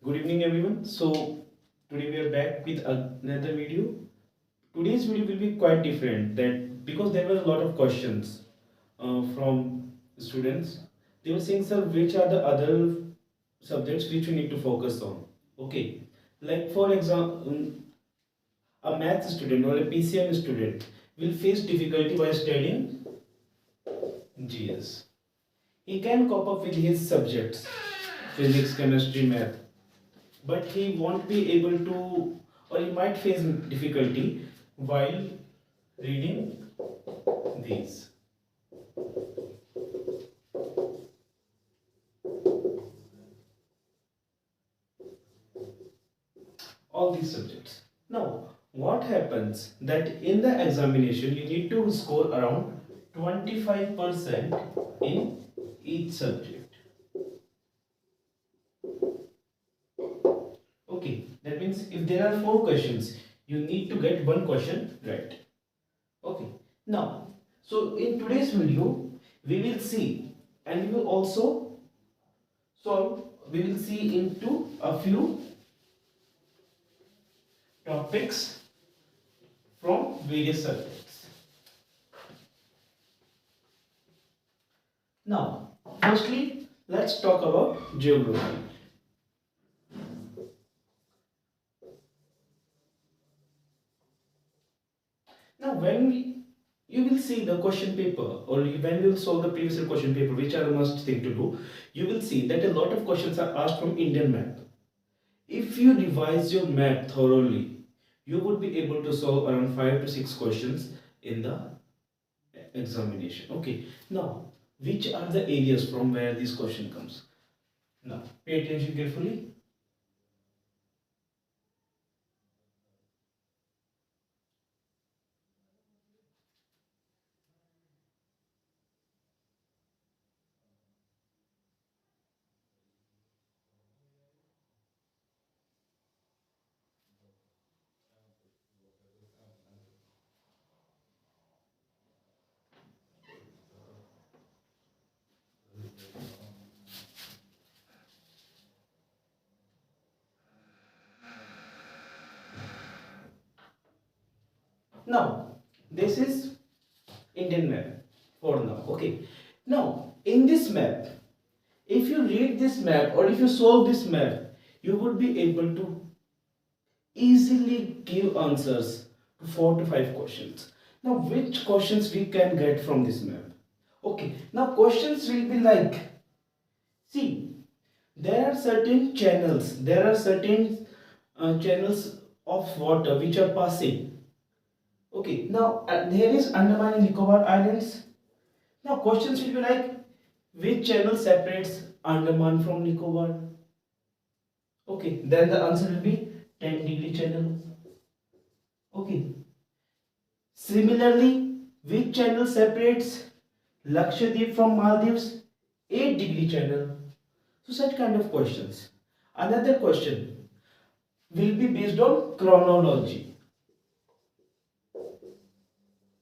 Good evening everyone. So today we are back with another video. Today's video will be quite different that because there were a lot of questions from students. They were saying, sir, which are the other subjects which we need to focus on? Okay, like for example, a math student or a PCM student will face difficulty while studying GS. He can cope up with his subjects, physics, chemistry, math, but he won't be able to, or he might face difficulty while reading these, all these subjects. Now what happens that in the examination you need to score around 25% in each subject. Okay, that means if there are 4 questions, you need to get 1 question right. Okay, now, so in today's video, we will see and we will also solve, we will see into a few topics from various subjects. Now, firstly, let's talk about geography. Now, you will see the question paper, or when you will solve the previous year question paper, which are the must thing to do, you will see that a lot of questions are asked from Indian map. If you revise your map thoroughly, you would be able to solve around 5 to 6 questions in the examination. Okay, now which are the areas from where this question comes? Now pay attention carefully. Now this is Indian map for now. Okay, now in this map, if you read this map or if you solve this map, you would be able to easily give answers to 4 to 5 questions. Now which questions we can get from this map? Okay, now questions will be like, see, there are certain channels, there are certain channels of water which are passing. Okay, now there is Andaman and Nicobar Islands. Now questions will be like, which channel separates Andaman from Nicobar? Okay, then the answer will be 10-degree channel. Okay, similarly, which channel separates Lakshadweep from Maldives? 8-degree channel. So such kind of questions. Another question will be based on chronology.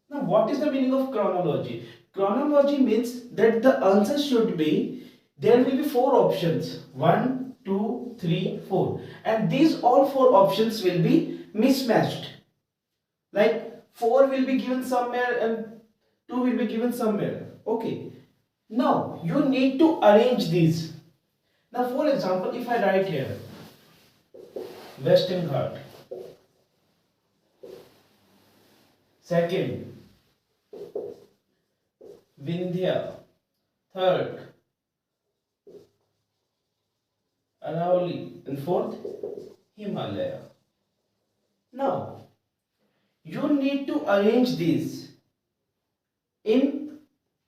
Now what is the meaning of chronology? Chronology means that the answer should be, there will be 4 options. 1, 2, 3, 4. And these all 4 options will be mismatched. Like 4 will be given somewhere and 2 will be given somewhere. Okay. Now you need to arrange these. Now for example, if I write here Western Ghat, second Vindhya, third Aravalli, and fourth Himalaya. Now you need to arrange these in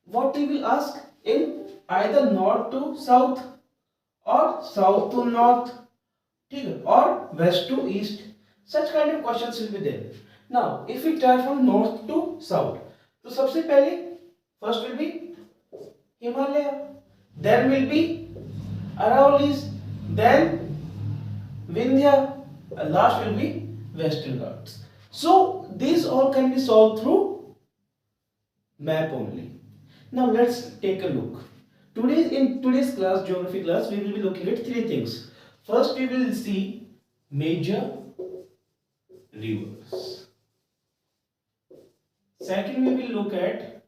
what we will ask, in either north to south or south to north or west to east. Such kind of questions will be there. Now if we try from north to south, so सबसे पहले first will be Himalaya, then will be Aravallis, then Vindhya, and last will be Western Ghats. So these all can be solved through map only. Now let's take a look. In today's class, geography class, we will be looking at 3 things. First we will see major rivers. Second we will look at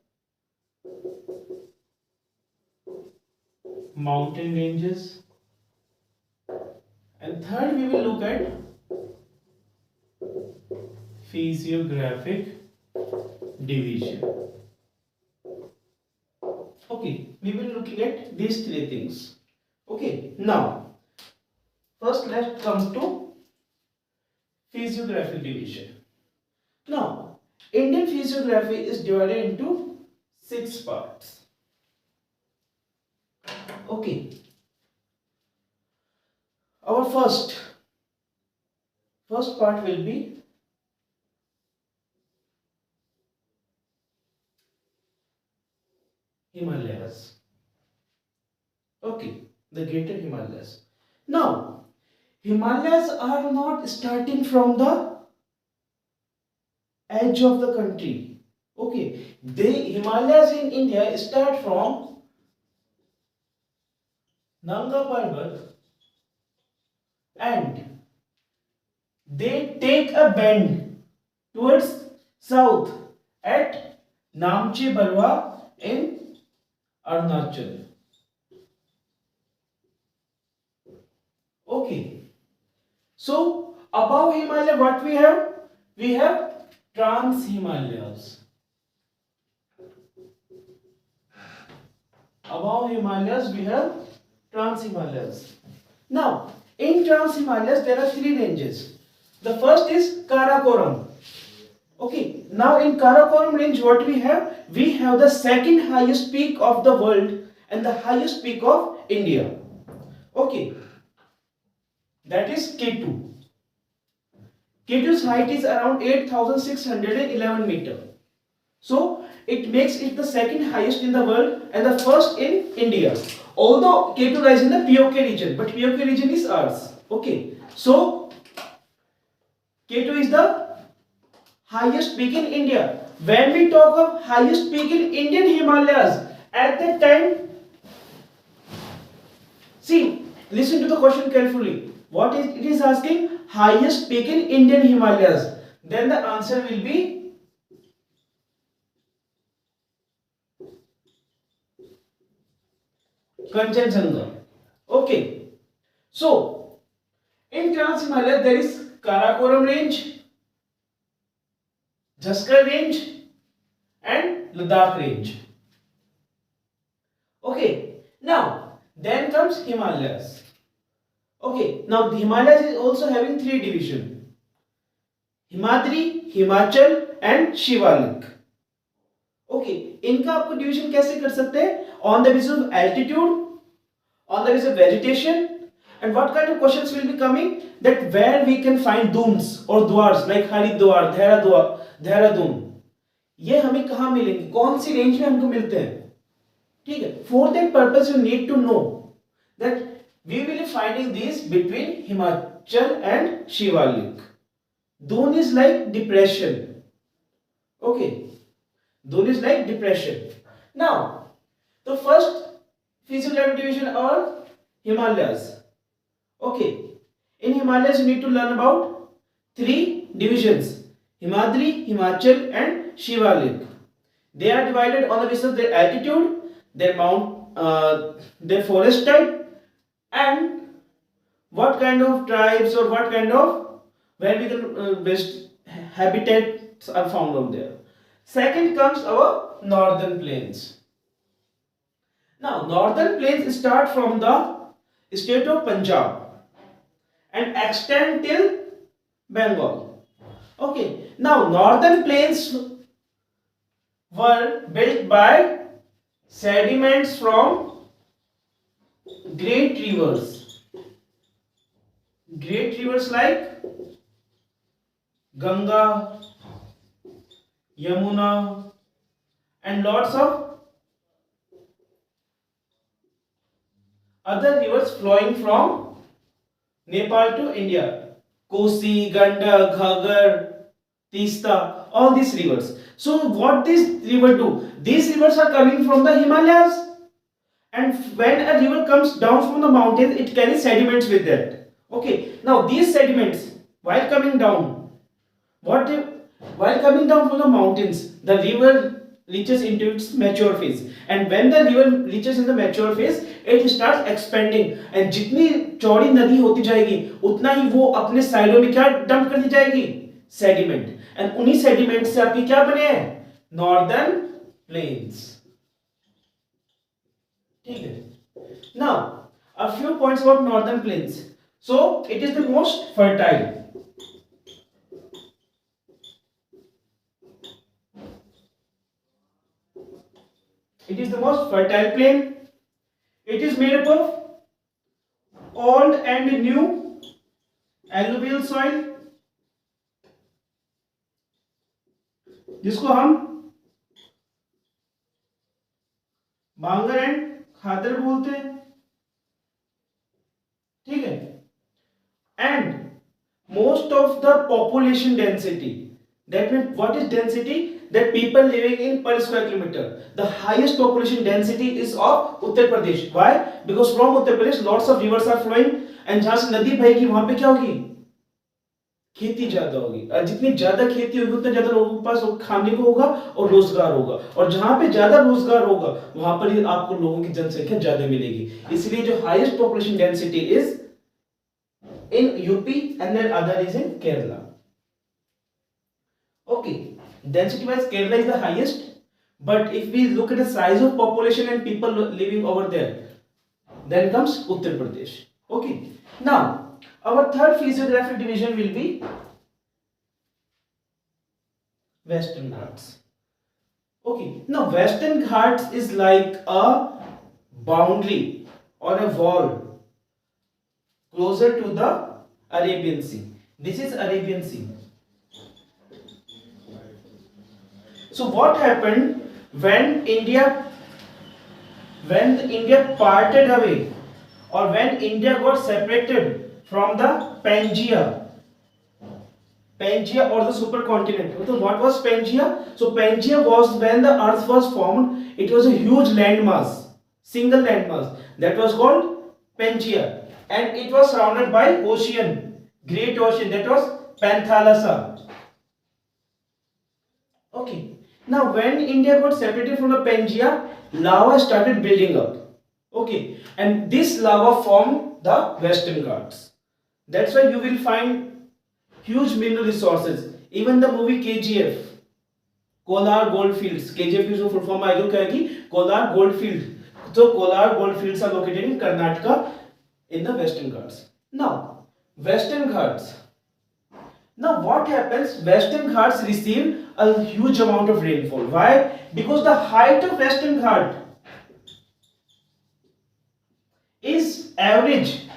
mountain ranges. And third we will look at physiographic division. Okay, we will looking at these three things. Okay, now first let's come to physiographic division. Now, Indian physiography is divided into 6 parts. Okay, our first part will be Himalayas. Okay, the greater Himalayas. Now, Himalayas are not starting from the edge of the country. Okay, the Himalayas in India start from Nanga Parbat and they take a bend towards south at Namche Barwa in Arunachal. Okay, so above Himalaya what we have? We have Trans Himalayas. Above Himalayas we have Trans Himalayas. Now in Trans Himalayas there are 3 ranges. The first is Karakoram. Okay, now in Karakoram range what we have? We have the second highest peak of the world and the highest peak of India. Okay, that is K2. K2's height is around 8,611 meter. So it makes it the second highest in the world and the first in India. Although K2 lies in the POK region, but POK region is ours. Okay, so K2 is the highest peak in India. When we talk of highest peak in Indian Himalayas, at that time, see, listen to the question carefully. What is it is asking? Highest peak in Indian Himalayas. Then the answer will be Kanchenjunga. Okay. So, in Trans Himalaya there is Karakoram range, Jaskar range and Ladakh range. Okay. Now, then comes Himalayas. Okay, now the Himalayas is also having 3 divisions: Himadri, Himachal and Shivalik. Okay, इनका आपको division कैसे कर सकते हैं? On the basis of altitude, on the basis of vegetation, and what kind of questions will be coming? That where we can find dunes or dwars like Haridwar, Dehradun. ये हमें कहाँ मिलेंगे? कौन सी रेंज में हमको मिलते हैं? ठीक है. For that purpose, you need to know that we will be finding these between Himachal and Shivalik. Dune is like depression. Okay. Dune is like depression. Now, the first physiographic division are Himalayas. Okay. In Himalayas, you need to learn about 3 divisions: Himadri, Himachal and Shivalik. They are divided on the basis of their altitude, their forest type, and what kind of tribes or what kind of where we can best habitats are found out there. Second comes our northern plains. Now northern plains start from the state of Punjab and extend till Bengal. Okay, now northern plains were built by sediments from great rivers. Great rivers like Ganga, Yamuna and lots of other rivers flowing from Nepal to India. Kosi, Gandak, Ghaggar, Tista, all these rivers. So what these rivers do? These rivers are coming from the Himalayas, and when a river comes down from the mountains, it carries sediments with it. Okay, now these sediments, while coming down, what if, while coming down from the mountains, the river reaches into its mature phase, and when the river reaches in the mature phase, it starts expanding, and जितनी चौड़ी नदी होती जाएगी उतना ही वो अपने साइडों में क्या डंप करती जाएगी, सेडिमेंट, एंड उन्हीं सेडिमेंट से आपके क्या बने हैं, नॉर्दर्न प्लेन्स. ठीक है. Now a few points about northern plains. So it is the most fertile. It is the most fertile plain. It is made up of old and new alluvial soil, जिसको हम बांगर and खादर बोलते हैं. ठीक है. And most of the population density, that means what is density, that people living in per square kilometer, the highest population density is of Uttar Pradesh. Why? Because from Uttar Pradesh lots of rivers are flowing, and जहां से नदी बहेगी वहां पे क्या होगी, खेती ज्यादा होगी, और जितनी ज्यादा खेती होगी उतना ज्यादा लोगों के पास खाने को होगा और रोजगार होगा, और जहां पे ज्यादा रोजगार होगा वहां पर ही आपको लोगों की जनसंख्या ज्यादा मिलेगी. इसलिए जो highest population density is in UP and then other is in Kerala. Okay, density wise Kerala is the highest, but if we look at the size of population and people living over there, then comes Uttar Pradesh. Okay, now our third physiographic division will be Western Ghats. Okay, now Western Ghats is like a boundary or a wall closer to the Arabian Sea. This is Arabian Sea. So what happened when India parted away, or when India got separated from the Pangaea or the supercontinent? So what was Pangaea? So Pangaea was when the earth was formed. It was a huge landmass, single landmass, that was called Pangaea, and it was surrounded by ocean, great ocean, that was Panthalassa. Okay, now when India got separated from the Pangaea, lava started building up. Okay, and this lava formed the Western Ghats. That's why you will find huge mineral resources. Even the movie KGF, Kolar Goldfields, KGF is full form आएगी क्या है, Kolar Goldfield. So Kolar Goldfields are located in Karnataka in the Western Ghats. Now Western Ghats, now what happens, Western Ghats receive a huge amount of rainfall. Why? Because the height of Western Ghat is average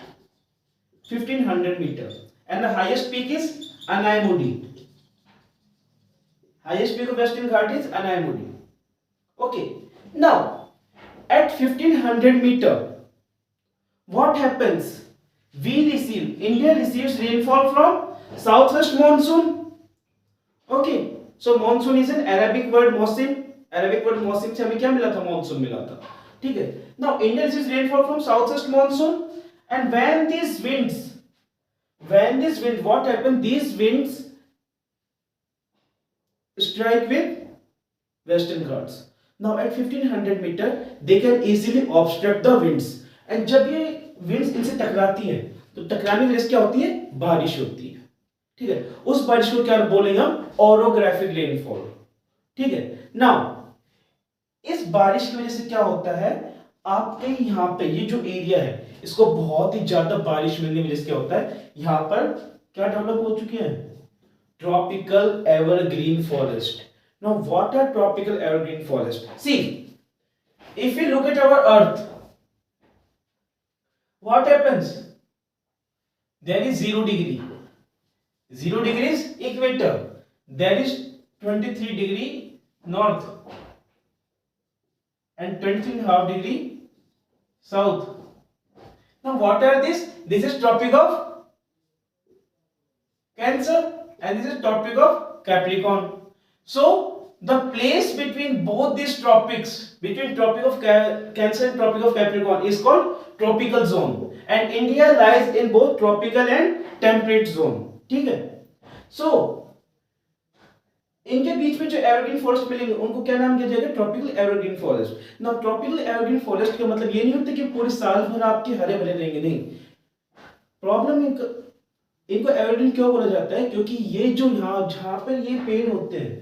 1500 meter, and the highest peak is Anaimudi. Highest peak of Western Ghat is Anaimudi. Okay, now at 1500 meter, what happens, India receives rainfall from southwest monsoon. Okay, so monsoon is an Arabic word mosim. Arabic word mosim से हमें क्या मिला था, monsoon मिला था. ठीक है. Now India receives rainfall from southwest monsoon, and when these winds, what happens, these winds strike with Western Ghats. Now at 1500 meter they can easily obstruct the winds, and जब ये winds इनसे टकराती है तो टकराने की वजह से क्या होती है, बारिश होती है. ठीक है, उस बारिश को क्या बोलेंगे हम, ओरोग्राफिक रेनफॉल. ठीक है. नाउ इस बारिश की वजह से क्या होता है, आपके यहाँ पे ये जो एरिया है इसको बहुत ही ज्यादा बारिश मिलने की वजह से क्या होता है, यहाँ पर क्या डेवलप हो चुके हैं, tropical evergreen forest. Now what are tropical evergreen forest? See, if you look at our earth, what happens, there is 0 degree. 0 degree is equator, there is 23 degree north and 23.5 degree south. Now what are this? This is tropic of Cancer and this is tropic of Capricorn. So the place between both these tropics, between tropic of Cancer and tropic of Capricorn, is called tropical zone, and India lies in both tropical and temperate zone. ठीक है? So इनके बीच में जो evergreen forest मिलेंगे उनको क्या नाम दिया जाएगा? Tropical evergreen forest. ना ट्रॉपिकल एवरग्रीन फॉरेस्ट का मतलब ये नहीं होता कि पूरे साल भर आपके हरे भरे रहेंगे, नहीं। प्रॉब्लम इनको एवरग्रीन क्यों बोला जाता है? क्योंकि ये जो यहाँ जहाँ पर ये पेड़ होते हैं,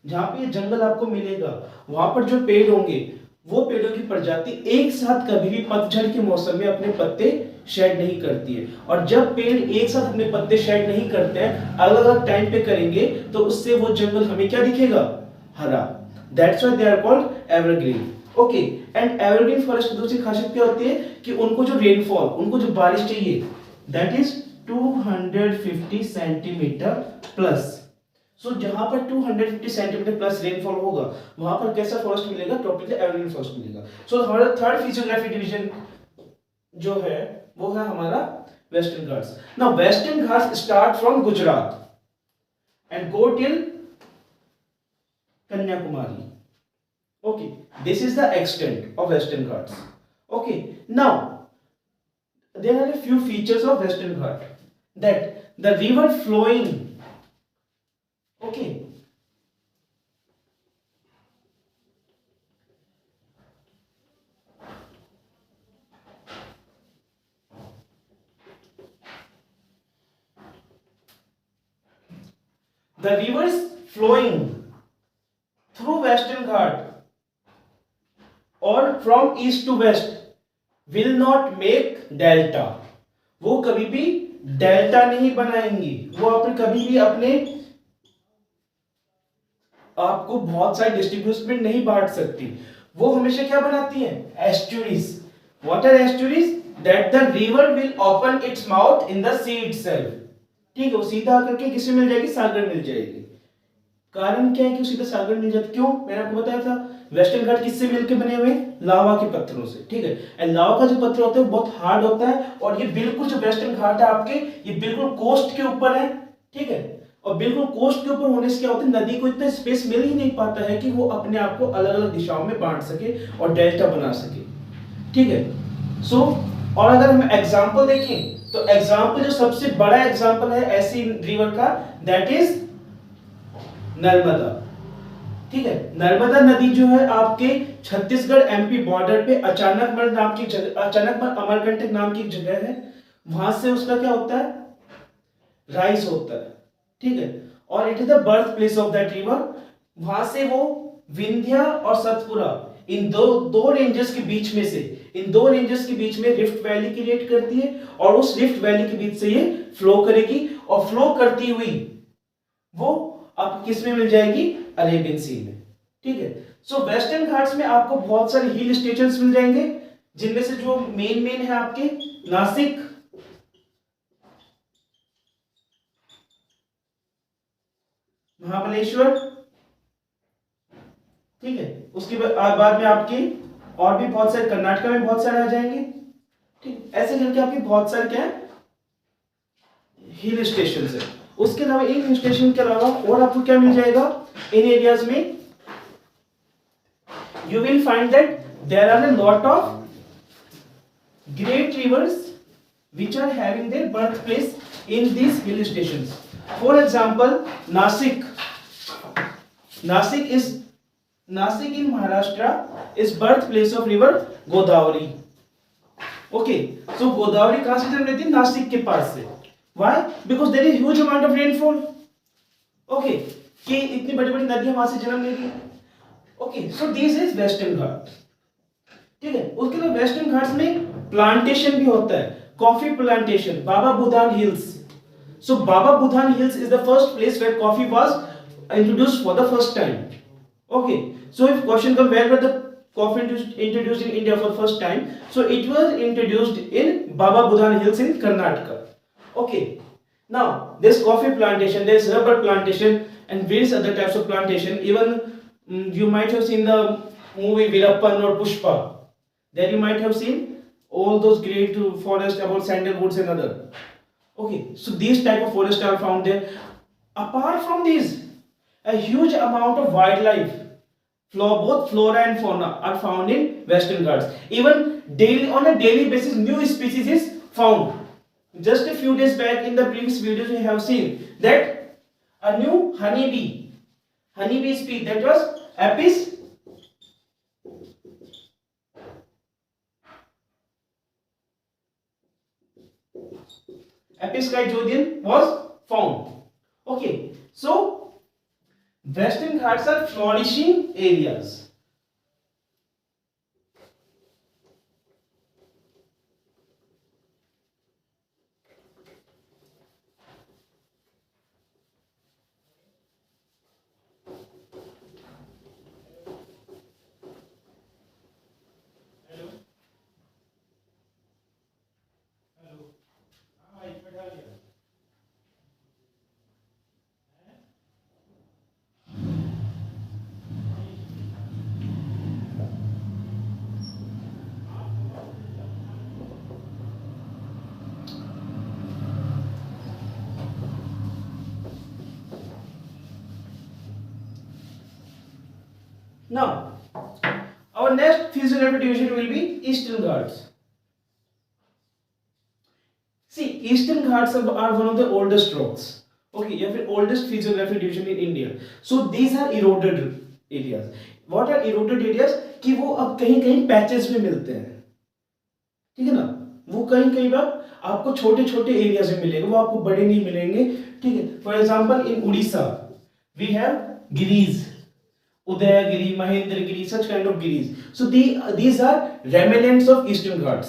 जहाँ पे ये जंगल आपको मिलेगा, वहां पर जो पेड़ होंगे वो पेड़ों की प्रजाति एक साथ कभी भी पतझड़ के मौसम में अपने पत्ते शेड नहीं करती है। और जब पेड़ एक साथ अपने पत्ते शेड नहीं करते हैं, अलग अलग टाइम पे करेंगे, तो उससे वो जंगल हमें क्या दिखेगा? हरा। That's why they are called evergreen. Okay, and evergreen forest की दूसरी खासियत क्या होती है कि उनको जो रेनफॉल, उनको जो बारिश चाहिए, दैट इज 250 सेंटीमीटर प्लस। सो जहां पर 250 सेंटीमीटर प्लस रेनफॉल होगा, वहां पर कैसा फॉरेस्ट मिलेगा? ट्रॉपिकल एवरग्रीन फॉरेस्ट मिलेगा। सो हमारा थर्ड फिजियोग्राफी डिवीजन जो है वो है हमारा western Ghats. Now western Ghats start from Gujarat and go till Kanyakumari. Okay, this is the extent of western Ghats. Okay, now there are a few features of Western Ghat, that the river flowing, okay, the rivers flowing through Western Ghat or from east to west will not make delta. वो कभी भी delta नहीं बनाएंगी, वो अपने कभी भी अपने आपको बहुत सारे डिस्ट्रीब्यूशन में नहीं बांट सकती। वो हमेशा क्या बनाती है? Estuaries. What are estuaries? That the river will open its mouth in the sea itself. ठीक है, वो सीधा आकर के किससे मिल जाएगी? सागर मिल जाएगी। कारण क्या है कि वो सीधा सागर मिल जाती? क्यों? मैंने आपको बताया था, वेस्टर्न घाट किससे मिलकर बने हुए? लावा के पत्थरों से। ठीक है, एंड लावा का जो पत्थर होता है वो बहुत हार्ड होता है, और ये बिल्कुल जो वेस्टर्न घाट है आपके, ये बिल्कुल कोस्ट के ऊपर है। ठीक है, और बिल्कुल कोस्ट के ऊपर होने से क्या होता है, नदी को इतना स्पेस मिल ही नहीं पाता है कि वो अपने आप को अलग अलग दिशाओं में बांट सके और डेल्टा बना सके। ठीक है, सो और अगर हम एग्जाम्पल देखें तो एग्जाम्पल जो सबसे बड़ा एग्जाम्पल है ऐसी रिवर का, दैट इज नर्मदा। ठीक है, नर्मदा नदी जो है आपके छत्तीसगढ़ एमपी बॉर्डर पे अचानकमल नाम की जगह, अचानकमल अमरकंटक नाम की जगह है, वहां से उसका क्या होता है? राइज होता है। ठीक है, और it is the birth place of that river. वहां से वो विंध्या और सतपुरा, इन दो रेंजेस के बीच में से, इन दो रेंजेस के बीच में रिफ्ट वैली क्रिएट करती है, और उस रिफ्ट वैली के बीच से ये फ्लो करेगी, और फ्लो करती हुई वो आपको किस में मिल जाएगी? अरेबियन सी में। ठीक है, सो वेस्टर्न घाट्स में आपको बहुत सारे हिल स्टेशंस मिल जाएंगे, जिनमें से जो मेन है आपके नासिक, महाबलेश्वर। ठीक है, उसके बाद में आपके और भी बहुत सारे, कर्नाटक में बहुत सारे आ जाएंगे। ठीक, ऐसे करके आपके बहुत सारे क्या है? हिल स्टेशन है। उसके अलावा इन हिल स्टेशन के अलावा और आपको क्या मिल जाएगा? इन एरियाज में you will find that there are a lot of great rivers which are having their birthplace in these hill stations. For example, Nasik in Maharashtra is birthplace of river Godavari. Okay, so Godavari कहां से जन्म लेती है? नासिक के पास से। Why? Because there is huge amount of rainfall. Okay, कि इतनी बड़ी बड़ी नदियां वहां से जन्म लेती हैं। Okay, so this is Western Ghat. ठीक है, उसके बाद वेस्टर्न घाट्स में प्लांटेशन भी होता है, coffee plantation, Baba Budan hills. So Baba Budan hills is the first place where coffee was introduced for the first time. Okay, so if question come where were the coffee introduced in India for first time, so it was introduced in Baba Budan hills in Karnataka. Okay, now this coffee plantation, there is rubber plantation and various other types of plantation. Even you might have seen the movie Veerappan or Pushpa. There you might have seen all those great forests about sandalwoods and other. Okay, so these type of forests are found there. Apart from these, A huge amount of wildlife, both flora and fauna, are found in Western Ghats. Even daily, on a daily basis, new species is found. Just a few days back in the previous videos we have seen that a new honeybee species, that was Apis gyojedion was found. Okay, so Western Ghats are flourishing areas. Now, our next physiographic division will be Eastern Ghats. See, Eastern Ghats are one of the oldest rocks. Okay, या फिर oldest physiographic division in India. So these are eroded areas. What are eroded areas? कि वो अब कहीं कहीं patches में मिलते हैं, ठीक है ना, वो कहीं कहीं पर आपको छोटे छोटे एरियाज में मिलेंगे, वो आपको बड़े नहीं मिलेंगे, ठीक है. For example in Orissa we have गिरीज, Udayagiri, Mahendragiri, such kind of giris. So these are remnants of Eastern Ghats.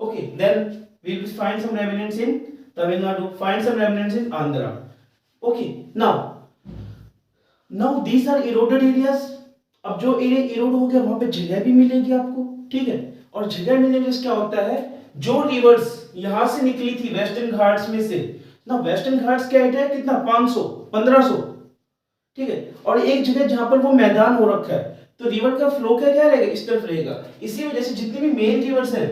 Okay, then we will find some remnants in Tamil Nadu, find some remnants in Andhra. Okay, now these are eroded areas. अब जो area Erode हो गया वहां पे जगह भी मिलेगी आपको, ठीक है. और जगह मिलने से क्या होता है, जो रिवर्स यहां से निकली थी वेस्टर्न घाट्स में से ना, वेस्टर्न घाट्स क्या है कितना 500 1500, ठीक है. और एक जगह जहां पर वो मैदान हो रखा है, तो रिवर का फ्लो क्या रहेगा, इस तरफ रहेगा. इसी वजह से जितनी भी मेन रिवर्स हैं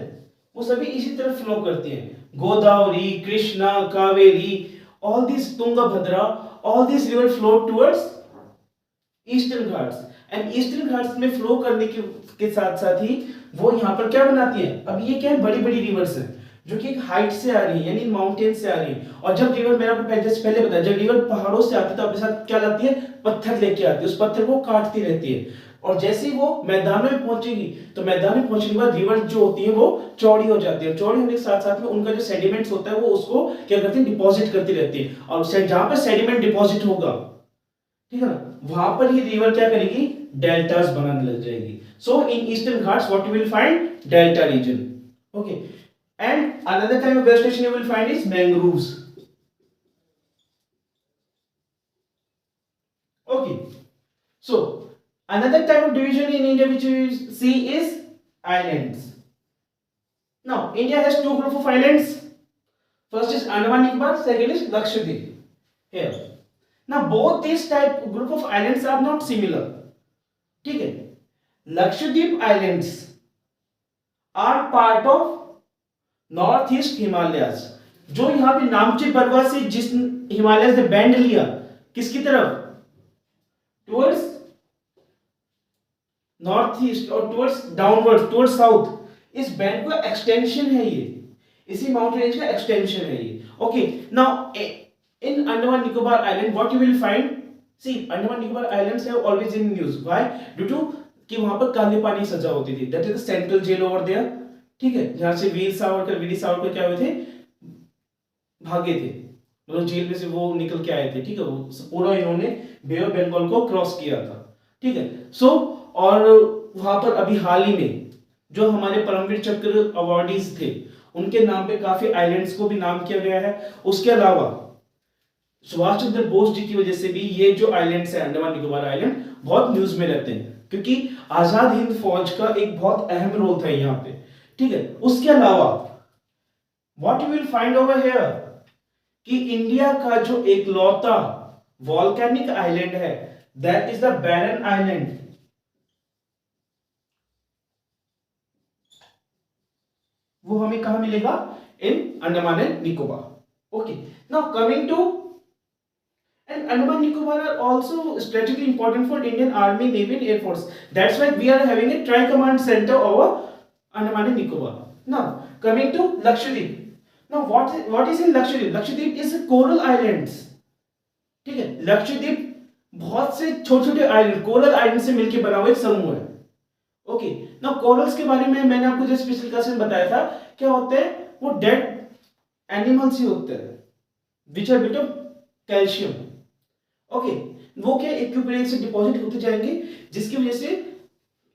वो सभी इसी तरफ फ्लो करती हैं. Godavari, Krishna, Kaveri, all this, Tungabhadra, all this river flow towards eastern Ghats. And eastern Ghats में फ्लो करने के साथ साथ ही वो यहाँ पर क्या बनाती है, अब ये क्या है, बड़ी बड़ी रिवर्स है जो कि एक हाइट से आ रही है, यानी माउंटेन से आ रही है. और जब रिवर, मैंने आपको पहले बताया, जब रिवर पहाड़ों से आती है तो अपने साथ क्या लाती है, पत्थर लेके आती है, उस पत्थर को काटती रहती है. और जैसे ही वो मैदान में पहुंचेगी तो मैदान में पहुंचने के बाद रिवर जो होती है वो चौड़ी हो जाती है. चौड़ी होने के साथ साथ में उनका जो सेडिमेंट्स होता है वो उसको क्या करती है, डिपॉजिट करती रहती है. और जहां पर सेडिमेंट डिपॉजिट होगा, ठीक है ना, वहां पर ही रिवर क्या करेगी, डेल्टास बनाने लग जाएगी. So in Eastern Ghats what you will find, delta region. Okay, and another type of vegetation you will find is mangroves. Okay, so another type of division in India which you see is islands. Now India has two group of islands. First is Andaman Nicobar, second is Lakshadweep. Here, now both these type group of islands are not similar, ठीक है. Lakshadweep islands are part of north east Himalayas. जो यहां पे नामची पर्वत से जिस हिमालय से band लिया, किसकी तरफ, टुवर्ड्स नॉर्थ ईस्ट और टुवर्ड्स डाउनवर्ड टुवर्ड्स साउथ. इस बैंड का एक्सटेंशन है ये, इसी माउंटेन रेंज का एक्सटेंशन है ये. Okay, now in Andaman Nicobar island what you will find, see Andaman Nicobar islands have always in news. Why, due to कि वहां पर काले पानी सजा होती थी. That is the central jail over there, ठीक है, जहां से वीर सावरकर क्या हुए थे, भागे थे, मतलब जेल में से वो निकल के आए थे, ठीक है. वो पूरा इन्होंने बे ऑफ बंगाल को क्रॉस किया था, ठीक है. सो और वहां पर अभी हाल ही में जो हमारे परमवीर चक्र अवार्डीज थे उनके नाम पे काफी आइलैंड्स को भी नाम किया गया है. उसके अलावा सुभाष चंद्र बोस जी की वजह से भी ये जो आइलैंड्स है अंडमान निकोबार आइलैंड बहुत न्यूज में रहते हैं, क्योंकि आजाद हिंद फौज का एक बहुत अहम रोल था यहाँ पे, ठीक है. उसके अलावा what you will find over here कि इंडिया का जो एकलौता वॉल्केनिक आइलैंड है that is the Barren island. वो हमें कहां मिलेगा, in Andaman and Nicobar. Okay, now coming to, and Andaman Nicobar are also strategically important for Indian Army, Navy and Air Force. That's why we are having a tri-command center over Andaman and Nicobar. Now, coming to Lakshadweep. Now, what is in Lakshadweep? Lakshadweep is coral islands. ठीक है, लक्षद्वीप बहुत से छोटे छोटे island, coral island से मिलकर बना हुआ एक समूह है. ओके, नाउ कोरल्स के बारे में मैंने आपको जो स्पेशल क्लास में बताया था, क्या होते हैं वो डेड एनिमल्स ही होते हैं which are bit of calcium. Okay, वो क्या एक्यूपरेट से डिपॉजिट होते जाएंगे, जिसकी वजह से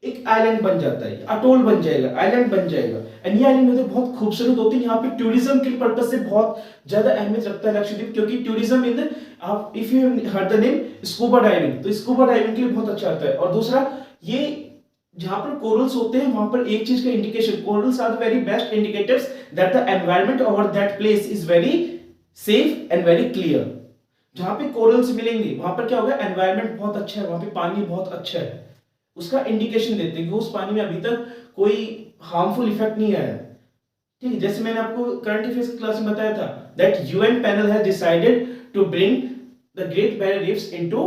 एक आइलैंड बन जाता है, अटोल बन जाएगा, आइलैंड बन जाएगा. एंड ये आइलैंड होते बहुत खूबसूरत होते हैं. यहाँ पे टूरिज्म के पर्पज से बहुत ज्यादा अहमियत रखता है लक्षद्वीप, क्योंकि टूरिज्म इन आप if you heard the name scuba diving, तो स्कूबा डाइविंग के लिए बहुत अच्छा आता है. और दूसरा, ये जहां पर कोरल्स होते हैं वहां पर एक चीज का indication, corals are the very best indicators that the environment over that place is very safe and very clear. जहां पे कोरल्स मिलेंगे वहां पर क्या होगा, एनवायरनमेंट बहुत अच्छा है, वहां पे पानी बहुत अच्छा है, उसका इंडिकेशन देते हैं कि उस पानी में अभी तक कोई हार्मफुल इफेक्ट नहीं आया. ठीक है, जैसे मैंने आपको करंट अफेयर्स क्लास में बताया था that UN panel has decided to bring the Great Barrier Reefs into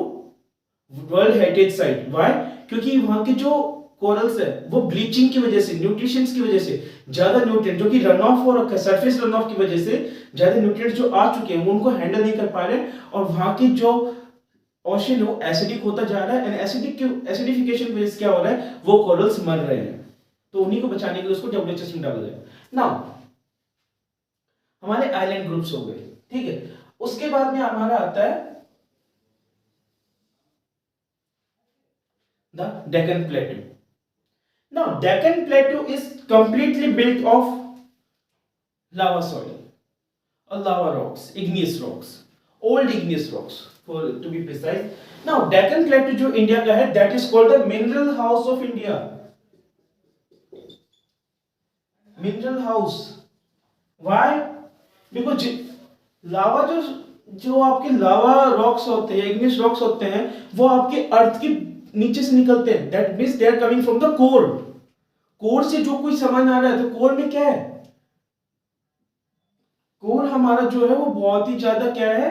world heritage site. Why? क्योंकि वहां के जो कोरल्स है वो ब्लीचिंग की वजह से, न्यूट्रिशंस की वजह से ज्यादा न्यूट्रिएंट जो कि रन ऑफ और सरफेस रन ऑफ की वजह से ज्यादा न्यूट्रिएंट्स जो आ चुके हैं वो उनको हैंडल नहीं कर पा रहे, और वहां की जो ओशन है वो एसिडिक होता जा रहा है. एंड एसिडिफिकेशन की वजह से क्या हो रहा है, वो कोरल्स मर रहे हैं. तो उन्हीं को बचाने के लिए उसको डब्ल्यूएचएस में डाला जाए. नाउ हमारे आइलैंड ग्रुप्स हो गए. ठीक है, उसके बाद में हमारा आता है the Deccan प्लेटू. Now, Deccan Plateau is completely built of lava soil or lava rocks, igneous rocks, old igneous rocks, for to be precise. Now, Deccan Plateau जो इंडिया का है, that is called the mineral house of India. Mineral house. Why? Because लावा जो आपके लावा rocks होते हैं, igneous rocks होते हैं, वो आपके अर्थ के नीचे से निकलते हैं. That means they are coming from the core. Core से जो कोई सामान आ रहा है, तो कोर में क्या है, कोर हमारा जो है वो बहुत ही ज्यादा क्या है,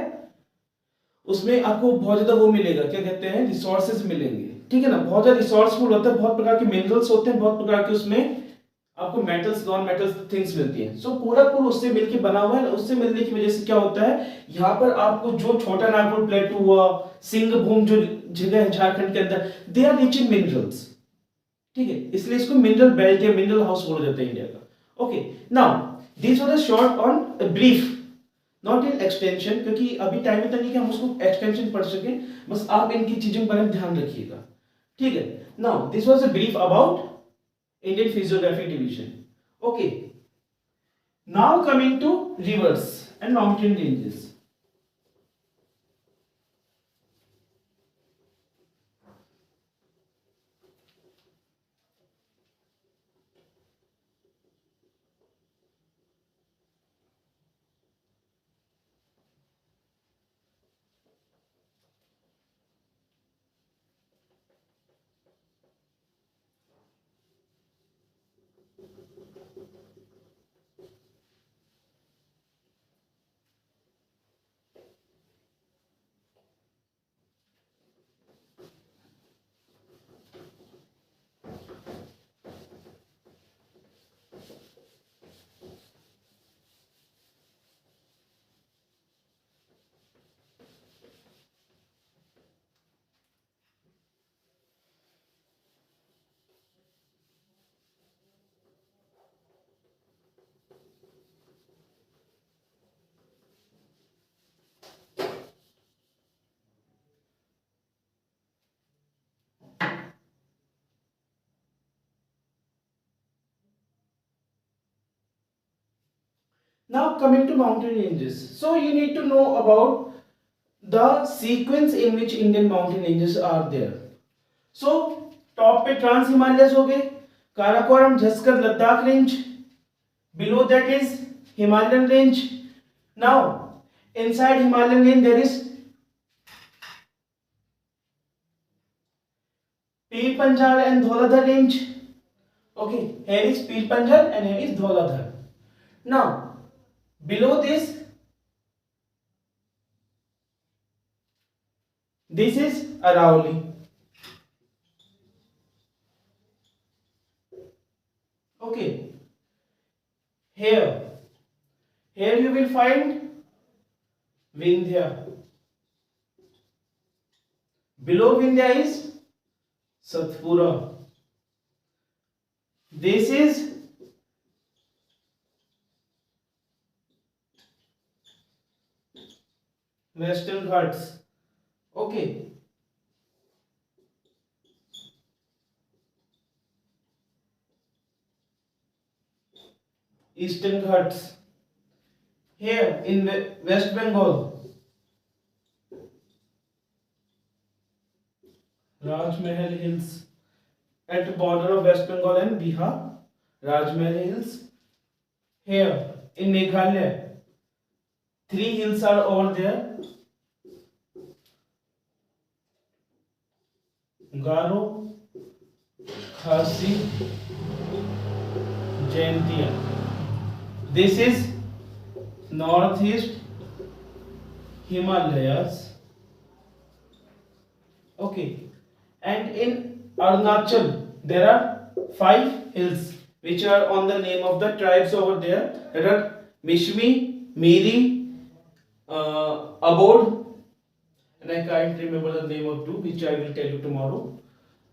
उसमें आपको बहुत ज्यादा वो मिलेगा, क्या कहते हैं, रिसोर्सेज मिलेंगे. ठीक है ना, बहुत ज्यादा रिसोर्सफुल होता है, बहुत प्रकार के मिनरल्स होते हैं, बहुत प्रकार के उसमें आपको मेटल्स, नॉन मेटल्स थिंग्स मिलती हैं. सो पूरा पूरा उससे मिलके बना हुआ है. उससे मिलने की वजह से क्या होता है, यहाँ पर आपको जो छोटा नागपुर प्लेटू हुआ, सिंहभूम जो जगह है झारखंड के अंदर, they are rich in minerals. ठीक है, इसलिए इसको मिनरल बेल्ट या मिनरल हाउस बोला जाता है इंडिया का. Okay, now this was a short on brief, not in extension, क्योंकि अभी टाइम इतना नहीं कि हम उसको एक्सटेंशन पढ़ सकें. बस आप इनकी चीजों पर ध्यान रखिएगा. ठीक है, now this was a brief about Indian Physiography Division. Okay. Now coming to rivers and mountain ranges. Now coming to mountain ranges. So you need to know about the sequence in which Indian mountain ranges are there. So top पे trans Himalayas हो गए, Karakoram, Zanskar, Ladakh range. Below that is Himalayan range. Now inside Himalayan range there is Pir Panjal and Dhauladhar range. Okay, here is Pir Panjal and here is Dhauladhar. Now below this This is Arauli. Okay. Here, here you will find Vindhya. Below Vindhya is Satpura. This is Western Ghats. Okay. Eastern Ghats. Here in West Bengal, Rajmahal Hills. At the border of West Bengal and Bihar, Rajmahal Hills. Here in Meghalaya, three hills are over there. Garo, Khasi, Jaintia. This is northeast Himalayas. Okay, and in Arunachal there are five hills which are on the name of the tribes over there. There are Mishmi, Miri, Abod, and I can't remember the name of two, which I will tell you tomorrow.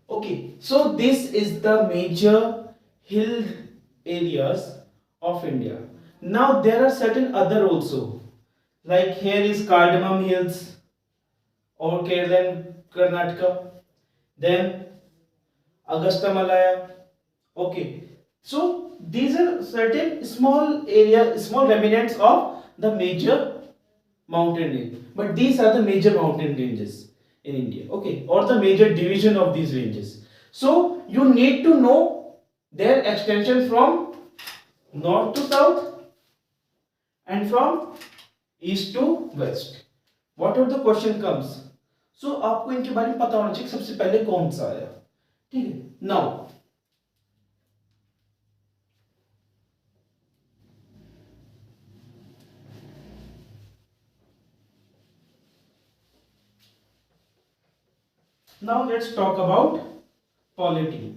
Okay, so this is the major hill areas of India. Now there are certain other also, like here is Cardamom Hills or Kerala and Karnataka, then Augusta Malaya. Okay, so these are certain small area, small remnants of the major mountain range, but these are the major mountain ranges in India, okay, or the major division of these ranges. So you need to know their extension from north to south and from east to west. Whatever the question comes, so आपको इनके बारे में पता होना चाहिए सबसे पहले कौन सा आया, ठीक है. Now let's talk about polity.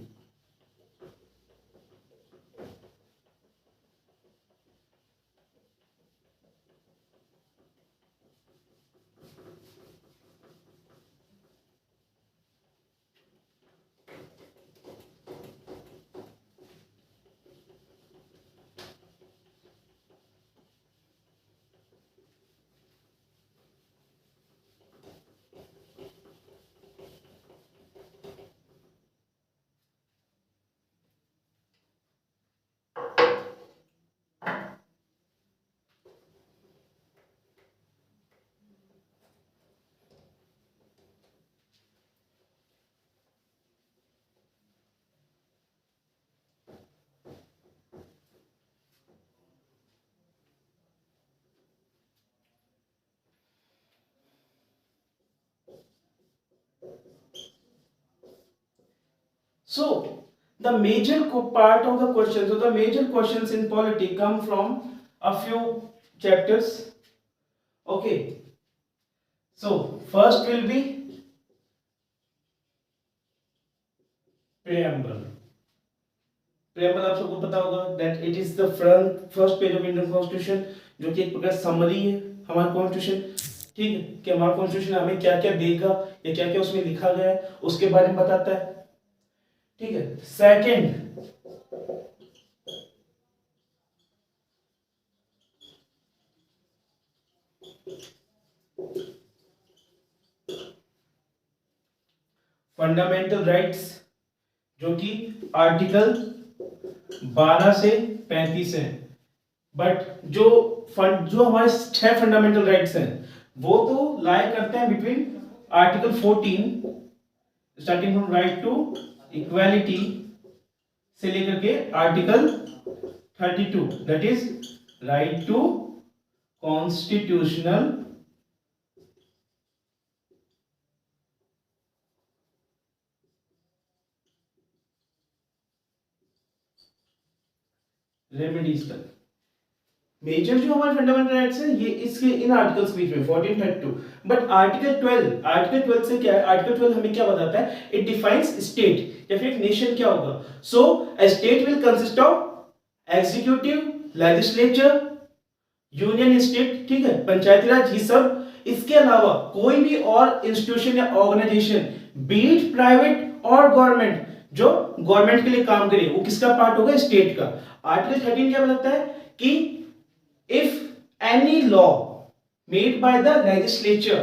So the major part of the question, so the major questions in polity come from a few chapters. Okay, so first will be preamble. Preamble आप सबको पता होगा that it is the first page of Indian Constitution, जो कि एक प्रकार summary है हमारा कॉन्स्टिट्यूशन, ठीक है, कि हमारा कॉन्स्टिट्यूशन हमें क्या क्या देगा या क्या क्या उसमें लिखा गया है उसके बारे में बताता है, ठीक है. सेकंड, फंडामेंटल राइट्स, जो कि आर्टिकल 12 से 35 है. बट जो हमारे 6 फंडामेंटल राइट्स हैं वो तो लाई करते हैं between article 14 starting from right to equality से लेकर के article 32 that is right to constitutional remedies तक. मेजर जो हमारे फंडामेंटल राइट्स है ये इसके इन आर्टिकल्स बीच में 1432। बट आर्टिकल 12 से क्या है, आर्टिकल 12 हमें क्या बताता है, इट डिफाइंस स्टेट या फिर एक नेशन क्या होगा। So a state will consist of executive, legislature, union state, ठीक है, पंचायती राज, ये सब। इसके अलावा कोई भी और इंस्टीट्यूशन या ऑर्गेनाइजेशन, बीट प्राइवेट और गवर्नमेंट, जो गवर्नमेंट के लिए काम करे, वो किसका पार्ट होगा, स्टेट का। आर्टिकल 13 क्या बताता है कि if any law made by the legislature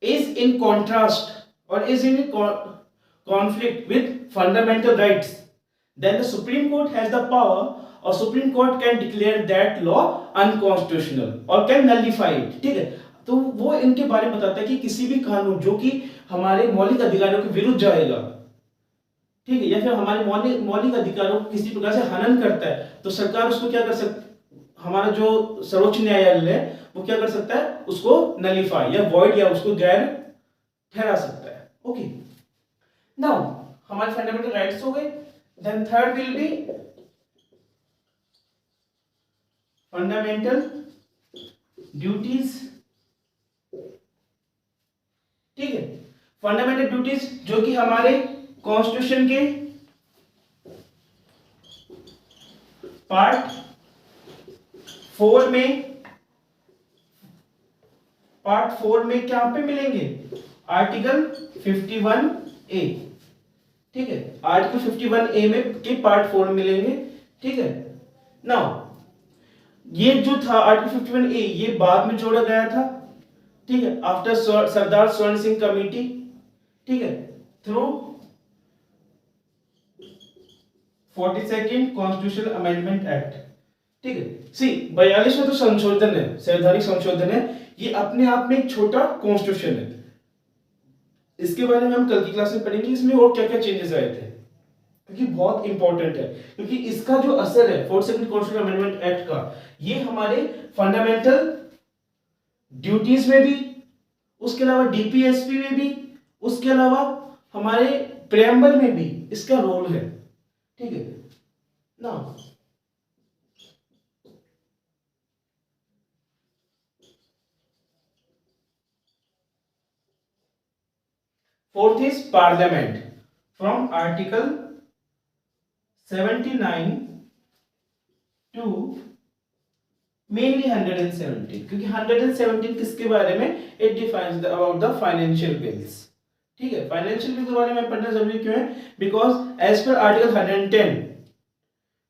is in contrast or is in conflict with fundamental rights, then the Supreme Court has the power, or Supreme Court can declare that law unconstitutional or can nullify it, ठीक है। तो वो इनके बारे में बताता है कि किसी भी कानून जो कि हमारे मौलिक अधिकारों के विरुद्ध जाएगा, ठीक है, या फिर हमारे मौलिक अधिकारों को किसी प्रकार से हनन करता है, तो सरकार उसको क्या कर सकती, हमारा जो सर्वोच्च न्यायालय है वो क्या कर सकता है, उसको नलीफाई या वॉइड या उसको गैर ठहरा सकता है। ओके, नाउ हमारे फंडामेंटल राइट्स हो गए। Then third will be fundamental duties, ठीक है। फंडामेंटल ड्यूटीज जो कि हमारे कॉन्स्टिट्यूशन के पार्ट 4 में क्या पे मिलेंगे, आर्टिकल 51A, ठीक है, आर्टिकल 51A में के पार्ट 4 मिलेंगे, ठीक है। नाउ ये जो था आर्टिकल 51A ये बाद में जोड़ा गया था, ठीक है, आफ्टर सरदार स्वर्ण सिंह कमेटी, ठीक है, through 42nd constitutional amendment act, ठीक है। सी 42वां जो संशोधन है, संवैधानिक संशोधन है, ये अपने आप में एक छोटा कॉन्स्टिट्यूशन है। इसके बारे में हम कल की क्लास में पढ़ेंगे, इसमें और क्या क्या चेंजेस आए थे, क्योंकि बहुत इंपॉर्टेंट है, क्योंकि इसका जो असर है 42nd कॉन्स्टिट्यूशनल अमेंडमेंट एक्ट का, ये हमारे फंडामेंटल ड्यूटीज में भी, उसके अलावा डीपीएसपी में भी, उसके अलावा हमारे प्रेम्बल में भी इसका रोल है, ठीक है ना। Fourth is Parliament. From Article 79 to mainly 117, क्योंकि 117 किसके बारे में, it defines about the financial bills, ठीक है। फाइनेंशियल बिल के बारे में पढ़ना जरूरी क्यों है, बिकॉज एज पर आर्टिकल 110,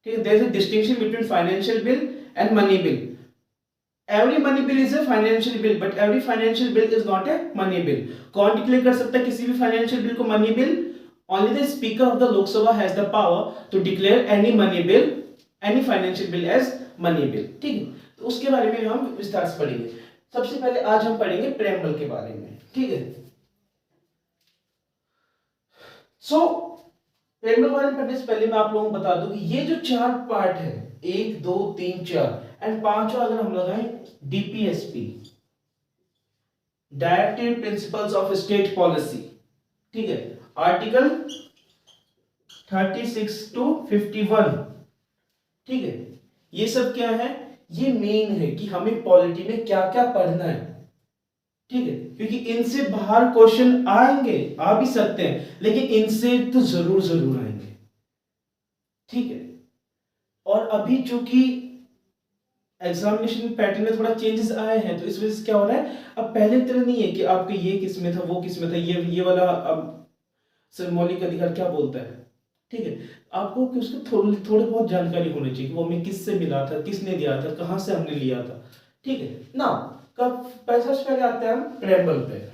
ठीक है, there is a distinction between financial bill and money bill. Every money bill is a financial bill, but every financial bill is not a money bill. कौन डिक्लेयर कर सकता है किसी भी financial bill को money bill? Only the speaker of the Lok Sabha has the power to declare any money bill, any financial bill as money bill, ठीक है। तो उसके बारे में हम विस्तार से पढ़ेंगे। सबसे पहले आज हम पढ़ेंगे प्रेम्बल के बारे में, ठीक है। सो प्रेम्बल बारे में पढ़ने से पहले मैं आप लोगों को बता दूं कि ये जो 4 पार्ट है, 1 2 3 4 एंड 5वां अगर हम लगाएं DPSP, directive principles of state policy, ठीक है, आर्टिकल 36 टू 51, ठीक है। ये सब क्या है, ये मेन है कि हमें पॉलिटी में क्या क्या पढ़ना है, ठीक है, क्योंकि इनसे बाहर क्वेश्चन आएंगे, आ भी सकते हैं, लेकिन इनसे तो जरूर आएंगे, ठीक है। और अभी चूंकि एग्जामिनेशन पैटर्न में थोड़ा चेंजेस आए हैं, तो इस वजह से क्या हो रहा है, अब पहले तरह नहीं है कि आपके ये किस में था, वो किस में था, ये वाला अब सर मौलिक अधिकार क्या बोलता है, ठीक है। आपको कि उसको थोड़ी बहुत जानकारी होनी चाहिए कि वो हमें किससे मिला था, किसने दिया था, कहां से हमने लिया था, ठीक है ना। कब पैसा से पहले आते हैं हम प्रेम्बल पे।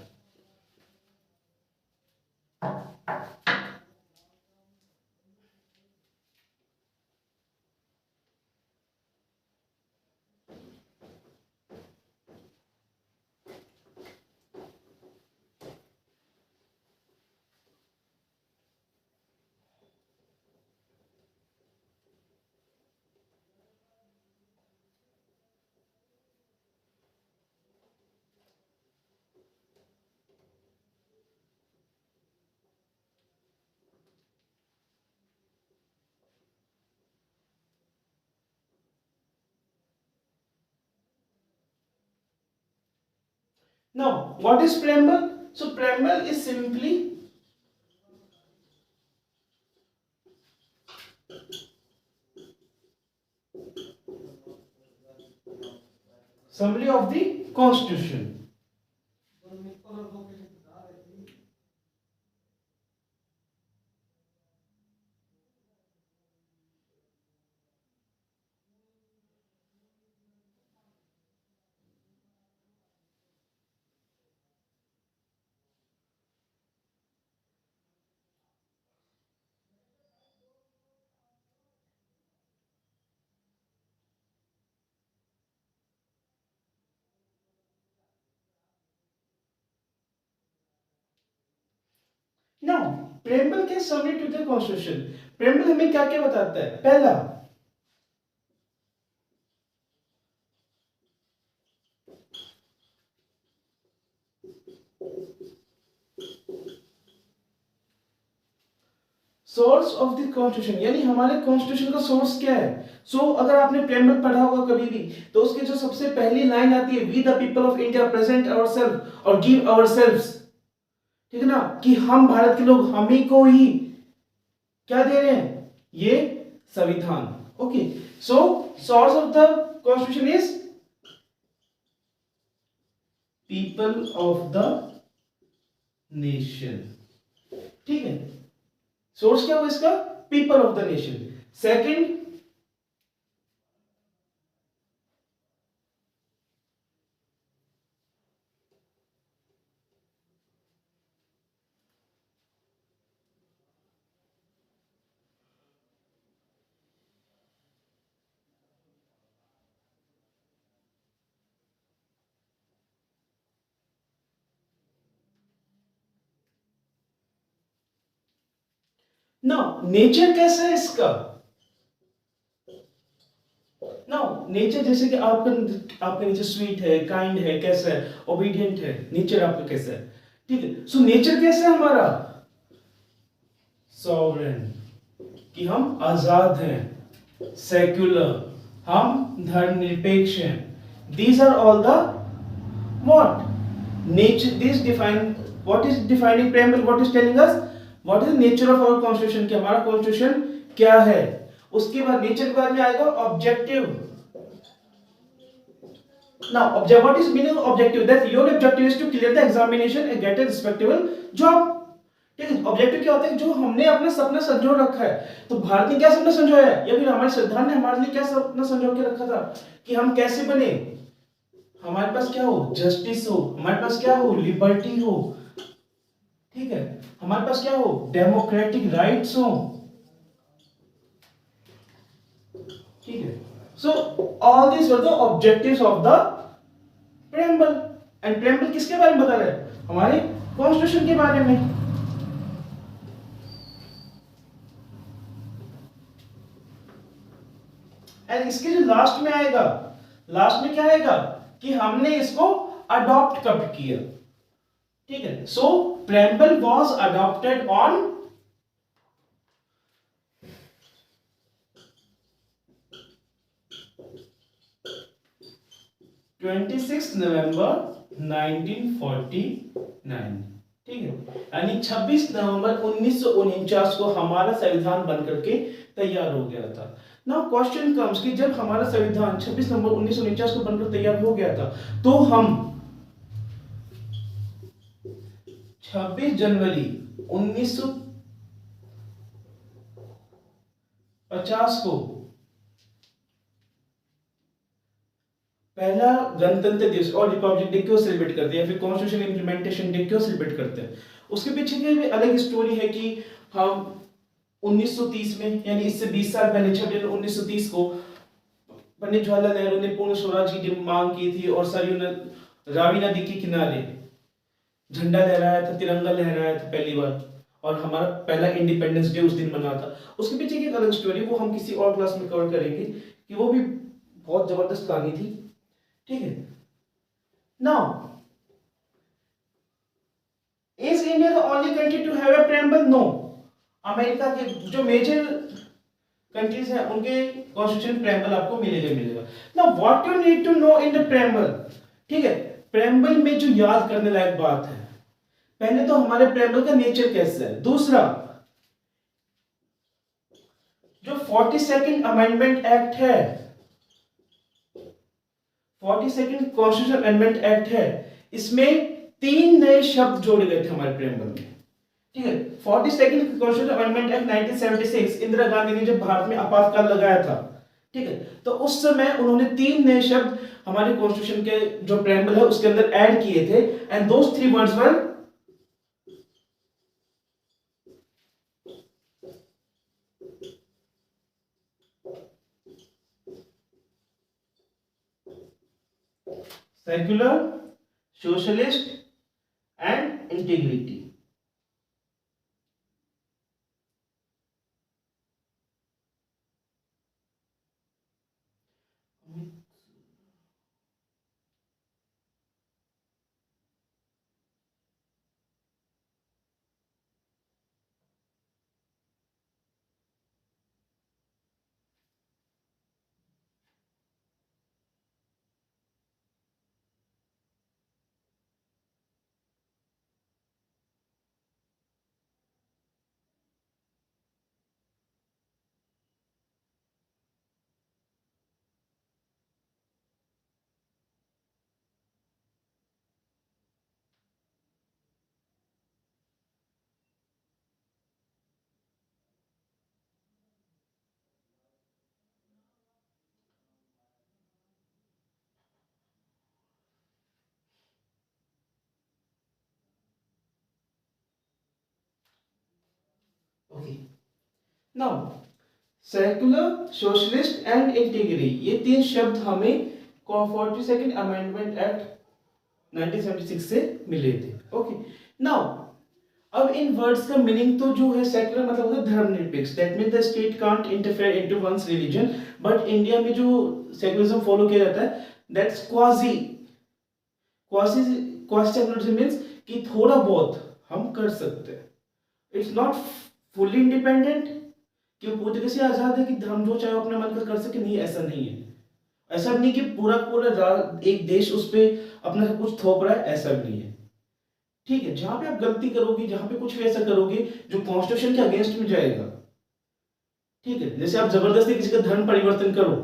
Now, what is preamble? So preamble is simply summary of the constitution. Now, preamble के summary to the constitution. preamble हमें क्या क्या बताता है? पहला, सोर्स ऑफ द कॉन्स्टिट्यूशन, यानी हमारे कॉन्स्टिट्यूशन का सोर्स क्या है? अगर आपने प्रेमबल पढ़ा होगा कभी भी, तो उसकी जो सबसे पहली लाइन आती है, we the people of India present ourself और गिव आवरसेल्व्स, ठीक है ना, कि हम भारत के लोग हम ही को ही क्या दे रहे हैं? ये संविधान। Okay, so source of the constitution is people of the nation, ठीक है। सोर्स क्या हुआ इसका? People of the nation. Second, ना नेचर कैसा है इसका? ना नेचर जैसे कि आपका नेचर स्वीट है, काइंड है, कैसा है? ओबीडियंट है। नेचर आपका कैसा है? ठीक है। सो नेचर कैसा है हमारा? सॉवरेन, कि हम आजाद हैं। सेक्युलर, हम धर्मनिरपेक्ष हैं। These are all the what nature, this define what is defining preamble, what is telling us what is nature of our constitution, कि हमारा कॉन्स्टिट्यूशन क्या है। उसके बाद नेचर के बाद में आएगा objective. Now, what is meaning of objective? That your objective is to clear the examination and get a respectable job. ठीक है। ऑब्जेक्टिव क्या होता है? जो हमने अपना सपना संजो रखा है। तो भारत ने क्या सपना संजोया है, या फिर हमारे संविधान ने हमारे लिए क्या सपना संजो के रखा था कि हम कैसे बने? हमारे पास क्या हो? जस्टिस हो, हमारे पास क्या हो? लिबर्टी हो, ठीक है, हमारे पास क्या हो? डेमोक्रेटिक राइट्स हो, ठीक है। So all this were the objectives of the preamble, and preamble किसके बारे में बता रहा है? हमारे कॉन्स्टिट्यूशन के बारे में। एंड इसके जो लास्ट में आएगा, लास्ट में क्या आएगा कि हमने इसको अडॉप्ट कब किया, ठीक है। सो preamble was adopted on 26 नवंबर 1949, ठीक है, यानी 26 नवंबर 1949 को हमारा संविधान बनकर के तैयार हो गया था। नाउ क्वेश्चन कम्स कि जब हमारा संविधान 26 नवंबर 1949 को बनकर तैयार हो गया था, तो हम 26 जनवरी 1950 को पहला गणतंत्र दिवस और रिपब्लिक डे क्यों सेलिब्रेट करते हैं, या फिर कॉन्स्टिट्यूशन इंप्लीमेंटेशन डे क्यों सेलिब्रेट करते हैं? उसके पीछे की भी अलग स्टोरी है कि हम 1930 में, यानी इससे 20 साल पहले 26 जनवरी 1930 को पंडित जवाहरलाल नेहरू ने पूर्ण स्वराज की मांग की थी, और सरयू रावी नदी के किनारे झंडा लहराया था, तिरंगा लहराया था पहली बार, और हमारा पहला इंडिपेंडेंस डे उस दिन मना था। उसके पीछे की एक अलग स्टोरी, वो हम किसी और क्लास में कवर करेंगे, कि वो भी बहुत जबरदस्त कहानी थी, ठीक है। Now, is India the only country to have a preamble? No. America के जो मेजर कंट्रीज हैं उनके कॉन्स्टिट्यूशन preamble आपको मिलेगा। Now what you need to know in the preamble, ठीक है, प्रेम्बल में जो याद करने लायक बात है, पहले तो हमारे प्रेम्बल का नेचर कैसा है, दूसरा जो 42nd अमेंडमेंट एक्ट है, 42nd कॉन्स्टिट्यूशन अमेंडमेंट एक्ट है, इसमें 3 नए शब्द जोड़े गए थे हमारे प्रेम्बल में। ठीक है, 42nd constitution amendment act 1976 Indira Gandhi ने जब भारत में आपातकाल लगाया था, ठीक है, तो उस समय उन्होंने 3 नए शब्द हमारे कॉन्स्टिट्यूशन के जो प्रेम्बल है उसके अंदर ऐड किए थे, and those 3 words were secular, socialist and integrity. Okay, now secular, socialist and integrity, ये 3 शब्द हमें 42nd अमेंडमेंट एक्ट 1976 से मिले थे। ओके, नाउ अब इन वर्ड्स का मीनिंग तो जो है सेक्युलर मतलब होता है धर्मनिरपेक्ष, that mean the state can't interfere into one's religion, but India में जो सेक्युलरिज्म फॉलो किया जाता है that's quasi quasi quasi secularism means कि थोड़ा बहुत हम कर सकते हैं, इट्स नॉट फुल्ली इंडिपेंडेंट कि वो पूरी तरह से आजाद है कि हम जो चाहे अपने मन का कर सके, नहीं, ऐसा नहीं है। ऐसा भी नहीं कि पूरा पूरा एक देश उस पर अपना सब कुछ थोप रहा है, ऐसा भी नहीं है। ठीक है, जहां पे आप गलती करोगे, जहां पे कुछ भी ऐसा करोगे जो कॉन्स्टिट्यूशन के अगेंस्ट में जाएगा, ठीक है, जैसे आप जबरदस्ती किसी का धर्म परिवर्तन करो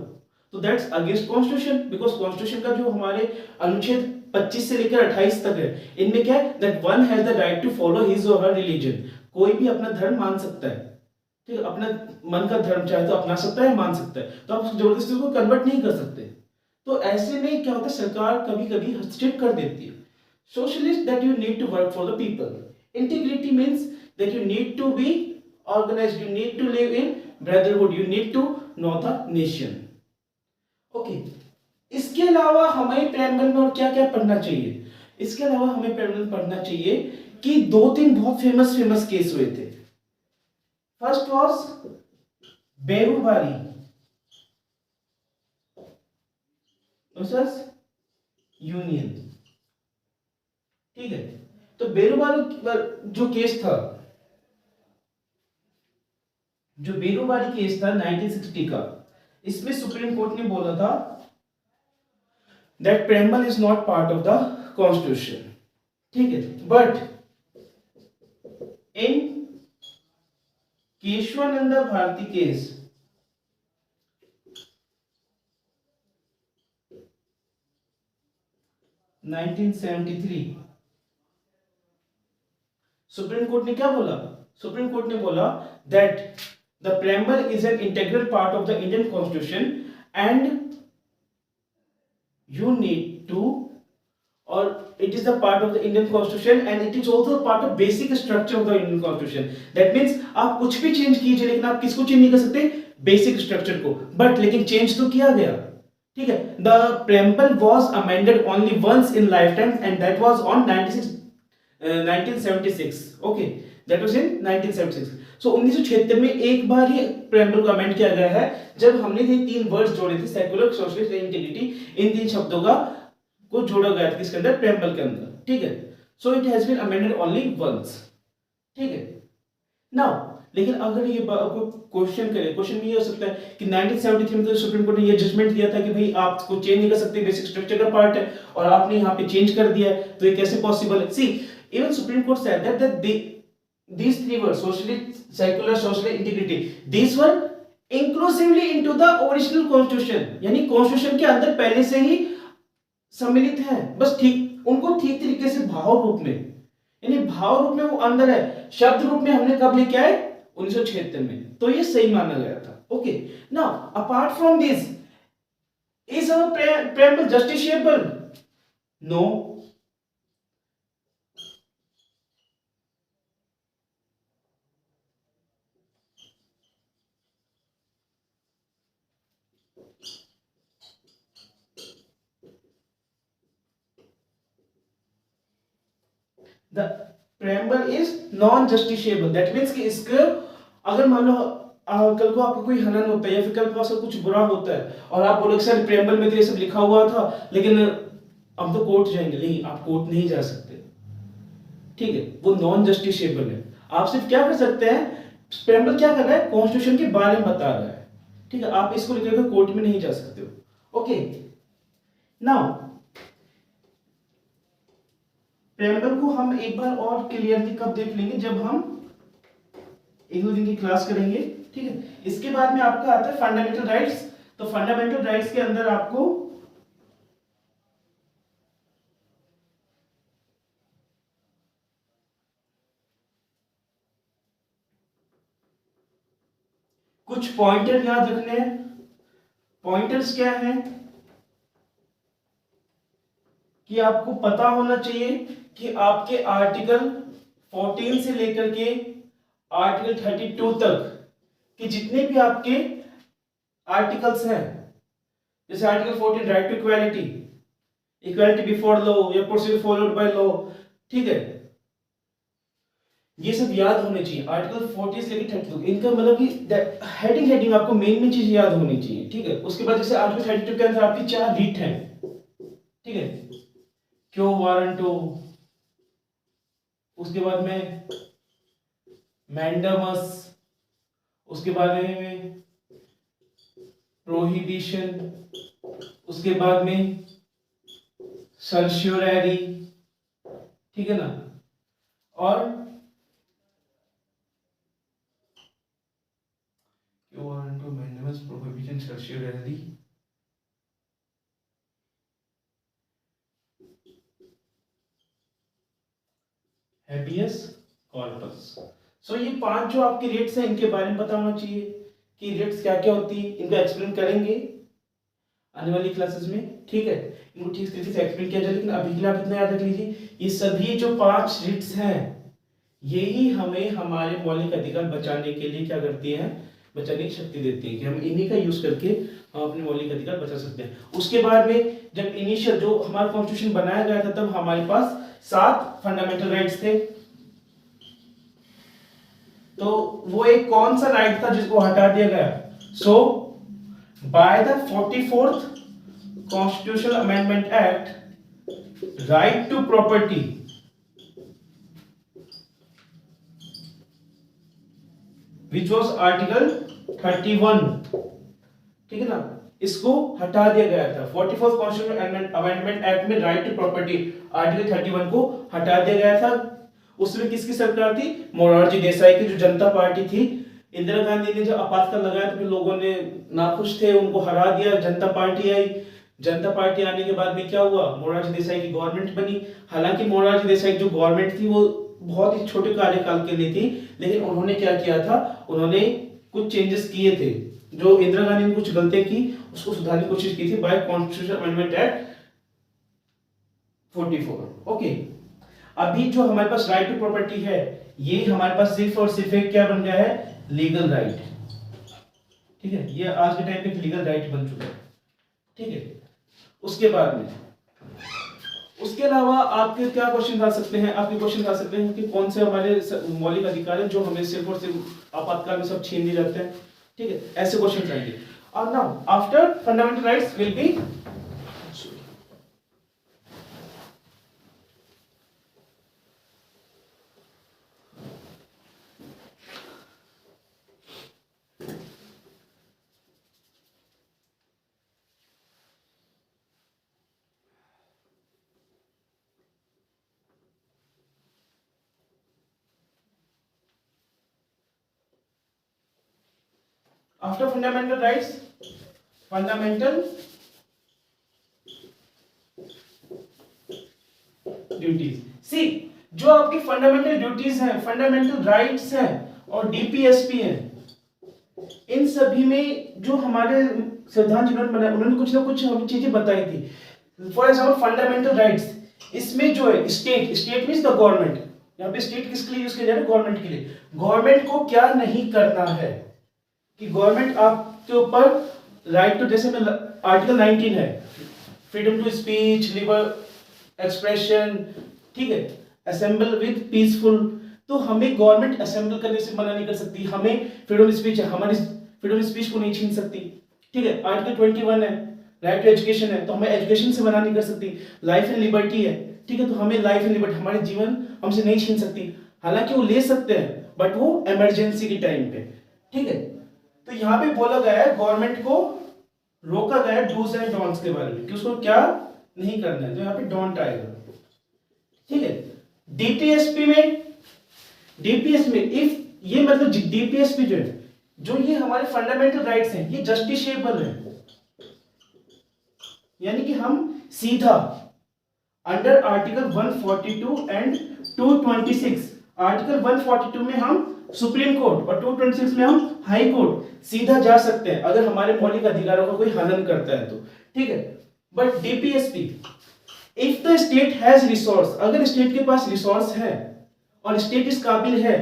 तो that's against constitution, because constitution का जो हमारे अनुच्छेद 25 से लेकर 28 तक है, इनमें क्या है that one has the right to follow his और हर रिलीजन, कोई भी अपना धर्म मान सकता है, ठीक है, अपना मन का धर्म चाहे तो अपना सकता है, मान सकता है, तो आप जबरदस्ती उसको कन्वर्ट नहीं कर सकते। तो ऐसे में क्या होता है, सरकार कभी कभी हस्तक्षेप कर देती है। Socialist, that you need to work for the people. Integrity means that you need to be organized, you need to live in brotherhood, you need to know the nation. Okay. इसके अलावा हमें प्रेम्बल में और क्या क्या पढ़ना चाहिए? इसके अलावा हमें प्रेम्बल में पढ़ना चाहिए कि 2-3 बहुत फेमस केस हुए थे। First was Berubari versus union. ठीक है, तो बेरुबारी जो केस था, जो बेरुबारी केस था 1960 का, इसमें सुप्रीम कोर्ट ने बोला था that preamble is not part of the constitution. ठीक है, but in Kesavananda Bharati case Supreme Court ने क्या बोला? सुप्रीम कोर्ट ने बोला that the preamble is an integral part of the Indian constitution and you need to, or it is the part of the Indian constitution and it is also part of basic structure of the Indian constitution. That means आप कुछ भी change कीजिए लेकिन आप किसको change नहीं कर सकते? बेसिक स्ट्रक्चर को। बट लेकिन चेंज तो किया गया, ठीक है। The preamble was amended only once in lifetime and that was on 1976. Okay, that was in 1976. So 1976 में एक बार ही प्रेम्बल को अमेंड किया गया है, जब हमने ये 3 वर्ड्स जोड़े थे, सेक्युलर, सोशलिस्ट एंड इंटीग्रिटी, इन 3 शब्दों का को जोड़ा गया था किसके अंदर? प्रेम्बल के अंदर। ठीक है, so it has been amended only once. ठीक है, नाउ लेकिन अगर ये क्वेश्चन करे, क्वेश्चन में ये हो सकता है कि 1973 में तो सुप्रीम कोर्ट ने ये जजमेंट दिया था कि भाई आप इसको चेंज नहीं कर सकते, बेसिक स्ट्रक्चर का पार्ट है, और आपने यहाँ पे चेंज कर दिया है, तो ये कैसे पॉसिबल है? See even Supreme Court said that these three words, socially secular, socially integrity, these were inclusively into the original constitution, यानी कॉन्स्टिट्यूशन के अंदर पहले से ही सम्मिलित है, बस ठीक उनको ठीक तरीके से भाव रूप में, यानी भाव रूप में वो अंदर है, शब्द रूप में हमने कब लेके आए? 1976 में, तो ये सही माना गया था। Okay, now apart from this, is our preamble justiciable? नो। The preamble is non justiciable, that means कि इसके अगर मान लो कल को आपको कोई हनन होता है या फिर कल को आपसे कुछ बुरा होता है और आप बोलोगे सर प्रेम्बल में तो ये सब लिखा हुआ था, लेकिन हम तो कोर्ट जाएंगे, नहीं आप कोर्ट नहीं जा सकते, ठीक है, वो नॉन जस्टिसेबल है। आप सिर्फ क्या कर सकते हैं, प्रेम्बल क्या कर रहा है? कॉन्स्टिट्यूशन के बारे में बता रहा है, ठीक है, आप इसको लेकर कोर्ट में नहीं जा सकते हो। ओके, नाउ प्रेम्बल को हम एक बार और क्लियरली कब देख लेंगे? जब हम एक दो दिन की क्लास करेंगे, ठीक है। इसके बाद में आपका आता है फंडामेंटल राइट्स। तो फंडामेंटल राइट्स के अंदर आपको कुछ पॉइंटर याद रखने हैं। पॉइंटर्स क्या हैं कि आपको पता होना चाहिए कि आपके आर्टिकल 14 से लेकर के आर्टिकल 32 तक कि जितने भी आपके आर्टिकल्स हैं, जैसे article 14 right to equality, equality before law या प्रोसीजर फॉलोड बाय लॉ, ठीक है, ये सब याद होने चाहिए। आर्टिकल 40 से लेकर 32, इनका मतलब कि हेडिंग आपको मेन चीज याद होनी चाहिए, ठीक है। उसके बाद जैसे आर्टिकल 32 के अंदर आपकी 4 रीट हैं, ठीक है, क्यो वारंटो, उसके बाद में मैंडामस, उसके बाद में प्रोहिबिशन, उसके बाद में सर्श्योररी, ठीक है ना, और quo warranto, mandamus, prohibition, certiorari, habeas corpus. So ये 5 जो आपके रेट्स हैं इनके बारे में पता होना चाहिए कि रेट्स क्या क्या होती है, इनका एक्सप्लेन करेंगे आने वाली क्लासेस में, ठीक है, इनको ठीक तरीके से एक्सप्लेन किया जाए। लेकिन अभी के लिए आप इतना याद रख लीजिए, ये सभी जो 5 रेट्स हैं यही हमें हमारे मौलिक अधिकार बचाने के लिए क्या करती हैं? बचाने की शक्ति देती है कि हम इन्हीं का यूज करके हम अपने मौलिक अधिकार बचा सकते हैं। उसके बाद में जब इनिशियल जो हमारा कॉन्स्टिट्यूशन बनाया गया था तब हमारे पास 7 फंडामेंटल राइट्स थे, तो वो एक कौन सा राइट था जिसको हटा दिया गया? So by the 44th constitutional amendment act, right to property which was article 31, ठीक है ना, इसको हटा दिया गया था। 44th कॉन्स्टिट्यूशनल अमेंडमेंट एक्ट में राइट टू प्रॉपर्टी आर्टिकल 31 को हटा दिया गया था। उसमें किसकी सरकार थी? मोरारजी देसाई की जो जनता पार्टी थी। इंदिरा गांधी ने जब आपातकाल लगाया तो फिर लोगों ने नाखुश थे, उनको हरा दिया, जनता पार्टी आई। जनता पार्टी आने के बाद में क्या हुआ? मोरारजी देसाई की गवर्नमेंट बनी। हालांकि मोरारजी देसाई की जो गवर्नमेंट थी वो बहुत ही छोटे कार्यकाल के लिए थी, लेकिन उन्होंने क्या किया था? उन्होंने कुछ चेंजेस किए थे, जो इंदिरा गांधी ने कुछ गलतियां की उसको सुधारने की कोशिश की थी by constitutional amendment act 44। Okay, अभी जो हमारे पास राइट टू प्रॉपर्टी है ये हमारे पास सिर्फ और सिर्फ एक क्या बन गया है? लीगल राइट, ठीक है, ये आज के टाइम पे लीगल राइट बन चुका है, ठीक है। उसके बाद में उसके अलावा आपके क्या क्वेश्चन आ सकते हैं? आपके क्वेश्चन आ सकते हैं कि कौन से हमारे मौलिक अधिकार हैं जो हमें सिर्फ और सिर्फ आपातकाल में सब छीन लिए जाते हैं, ठीक है, ऐसे क्वेश्चन आएंगे। और now after fundamental rights will be after fundamental rights, fundamental duties. See, जो आपकी फंडामेंटल ड्यूटीज हैं, फंडामेंटल राइट्स हैं और डीपीएसपी हैं, इन सभी में जो हमारे संविधान जिन्होंने बनाया उन्होंने कुछ ना कुछ हमें चीजें बताई थी। फॉर एग्जाम्पल फंडामेंटल राइट्स, इसमें जो है state, state means the government, यहाँ पे स्टेट किसके लिए यूज किया जा रहा है? गवर्नमेंट के लिए। गवर्नमेंट को क्या नहीं करना है कि गवर्नमेंट आपके ऊपर राइट टू, जैसे आर्टिकल 19 है, फ्रीडम टू स्पीच, लिबर एक्सप्रेशन, ठीक है, असेंबल विद पीसफुल, तो हमें गवर्नमेंट असेंबल करने से मना नहीं कर सकती, हमें फ्रीडम स्पीच है, हमारी फ्रीडम स्पीच को नहीं छीन सकती, ठीक है। आर्टिकल 21 है, राइट टू एजुकेशन है, तो हमें एजुकेशन से मना नहीं कर सकती। लाइफ एंड लिबर्टी है, ठीक है, तो हमें लाइफ एंड लिबर्टी, हमारे जीवन हमसे नहीं छीन सकती। हालांकि वो ले सकते हैं बट वो इमरजेंसी के टाइम पे, ठीक है। तो यहाँ पे बोला गया है, गवर्नमेंट को रोका गया है डूज एंड डोंट्स के बारे में कि उसको क्या नहीं करना है, तो यहाँ पे डोंट आएगा, ठीक है। डीपीएसपी में, डीपीएसपी में इफ, ये मतलब डीपीएसपी जो है, जो ये हमारे फंडामेंटल राइट्स हैं, ये जस्टिसेबल है, यानी कि हम सीधा अंडर आर्टिकल 142 एंड 226, आर्टिकल 142 में हम सुप्रीम कोर्ट और 226 में हम हाई कोर्ट सीधा जा सकते हैं अगर हमारे मौलिक अधिकारों का कोई हनन करता है तो, ठीक है। But DPSP, if the state has resource, अगर स्टेट के पास रिसोर्स है और स्टेट इस काबिल है,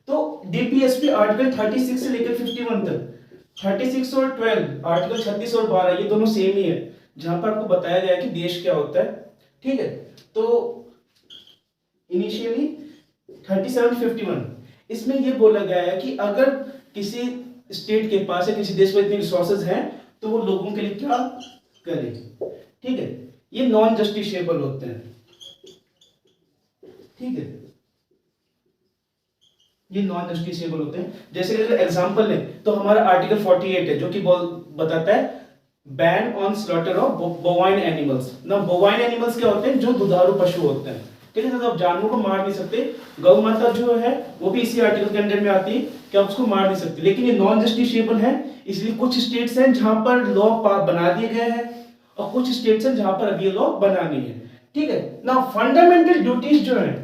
तो डीपीएसपी आर्टिकल 36 से लेकर 51 तक, 36 और 12, आर्टिकल 36 और 12 ये दोनों सेम ही है, जहां पर आपको बताया गया है कि देश क्या होता है, ठीक है। तो इनिशियली 37, 51, इसमें यह बोला गया है कि अगर किसी स्टेट के पास या किसी देश में इतने रिसोर्सेज हैं तो वो लोगों के लिए क्या करे, ठीक है। ये नॉन जस्टिसेबल होते हैं, ठीक है, ये नॉन जस्टिसेबल होते हैं। जैसे अगर एग्जांपल लें तो हमारा आर्टिकल 48 है जो कि बताता है ban on slaughter of bovine animals. ना बोवाइन एनिमल्स क्या होते हैं? जो दुधारू पशु होते हैं, ठीक है। तो आप जानवरों को मार नहीं सकते, गौ माता जो है वो भी इसी आर्टिकल के अंडर में आती है कि आप उसको मार नहीं सकते, लेकिन ये नॉन जस्टिसेबल है। इसलिए कुछ स्टेट्स हैं जहां पर लॉ बना दिए गए हैं और कुछ स्टेट्स हैं जहां पर अभी ये लॉ बना नहीं है, ठीक है ना। फंडामेंटल ड्यूटीज जो है,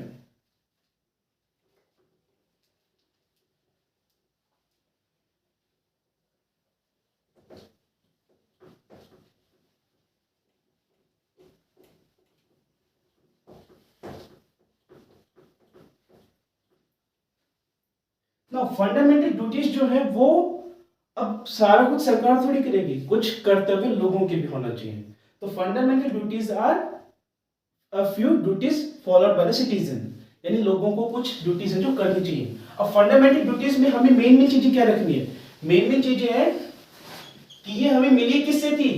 ना फंडामेंटल ड्यूटीज जो है वो अब सारा कुछ सरकार थोड़ी करेगी, कुछ कर्तव्य लोगों के भी होना चाहिए। तो fundamental duties are a few duties followed by the citizen, यानी लोगों को कुछ ड्यूटीज हैं जो करनी चाहिए। अब फंडामेंटल ड्यूटीज में हमें मेन चीजें क्या रखनी है? मेन चीजें हैं कि ये हमें मिली किससे थी?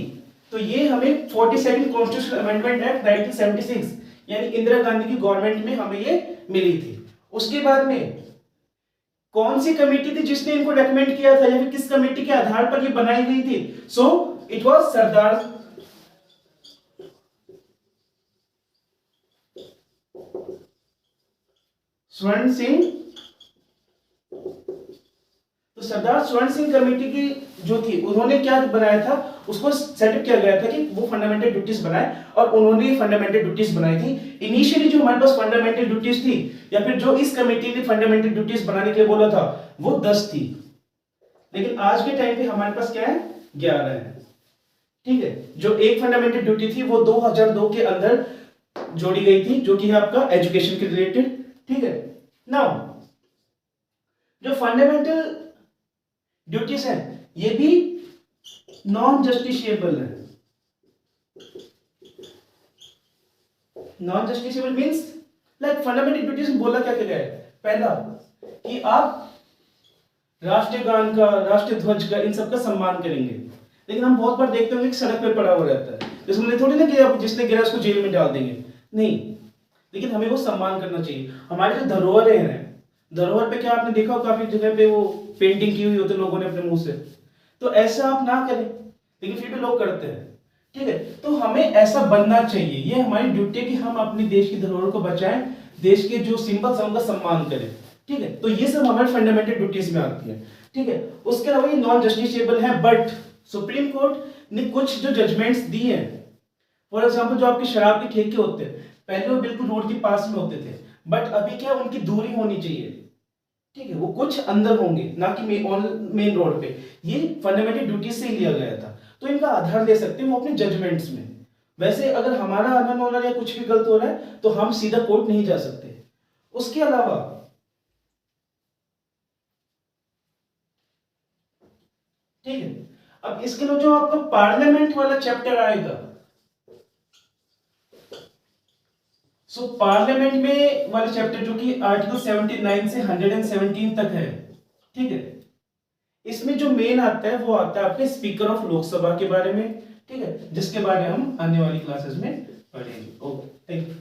तो ये हमें 42 कॉन्स्टिट्यूशनल अमेंडमेंट एक्ट 1976 यानी इंदिरा गांधी की गवर्नमेंट में हमें ये मिली थी। उसके बाद में कौन सी कमेटी थी जिसने इनको रेकमेंड किया था या फिर किस कमेटी के आधार पर ये बनाई गई थी? सो इट वाज सरदार स्वर्ण सिंह। तो सरदार स्वर्ण सिंह कमेटी की जो थी उन्होंने क्या बनाया था, उसको सेटअप किया गया था कि वो फंडामेंटल ड्यूटीज बनाए और उन्होंने फंडामेंटल ड्यूटीज बनाई थी। इनिशियली जो हमारे पास फंडामेंटल ड्यूटीज थी या फिर जो इस कमेटी ने फंडामेंटल ड्यूटीज बनाने के लिए बोला था वो 10 थी, लेकिन आज के टाइम पे हमारे पास क्या है? 11 है, ठीक है। जो एक फंडामेंटल ड्यूटी थी वो 2002 के अंदर जोड़ी गई थी जो कि है आपका एजुकेशन के रिलेटेड, ठीक है। नाउ जो फंडामेंटल ड्यूटीज हैं ये भी नॉन जस्टिसेबल है। Non justiciable means like fundamental duties में बोला क्या गया है? पहला कि आप राष्ट्रीय गान का, राष्ट्रीय ध्वज का, इन सब का सम्मान करेंगे, लेकिन हम बहुत बार देखते होंगे कि सड़क पे पड़ा हुआ रहता है, जैसे हमने थोड़ी ना कि आप जिसने गिरा उसको जेल में डाल देंगे, नहीं, लेकिन हमें वो सम्मान करना चाहिए। हमारे जो धरोहरें हैं, धरोहर पे क्या आपने देखा हो काफी जगह पे वो पेंटिंग की हुई होती है लोगों ने अपने मुंह से, तो ऐसा आप ना करें, लेकिन फिर भी लोग करते हैं, ठीक है। तो हमें ऐसा बनना चाहिए, ये हमारी ड्यूटी है कि हम अपने देश की धरोहर को बचाएं, देश के जो सिंबल्स हैं उनका सम्मान करें, ठीक है। तो ये सब हमारे फंडामेंटल ड्यूटीज में आती है, ठीक है। उसके अलावा ये नॉन जस्टिसेबल है, बट सुप्रीम कोर्ट ने कुछ जो जजमेंट्स दिए हैं, फॉर एग्जाम्पल जो आपके शराब के ठेके होते हैं, पहले वो बिल्कुल रोड के पास में होते थे, बट अभी क्या उनकी दूरी होनी चाहिए, ठीक है, वो कुछ अंदर होंगे, ना कि मेन रोड पे। ये फंडामेंटल ड्यूटी से ही लिया गया था, तो इनका आधार ले सकते हैं वो अपने जजमेंट्स में। वैसे अगर हमारा अनन ऑनर या कुछ भी गलत हो रहा है तो हम सीधा कोर्ट नहीं जा सकते। उसके अलावा ठीक है, अब इसके लिए जो आपका पार्लियामेंट वाला चैप्टर आएगा, सो पार्लियामेंट में वाले चैप्टर जो कि आर्टिकल 79 से 117 तक है, ठीक है, इसमें जो मेन आता है वो आता है आपके स्पीकर ऑफ लोकसभा के बारे में, ठीक है, जिसके बारे में हम आने वाली क्लासेस में पढ़ेंगे। Okay, thank you.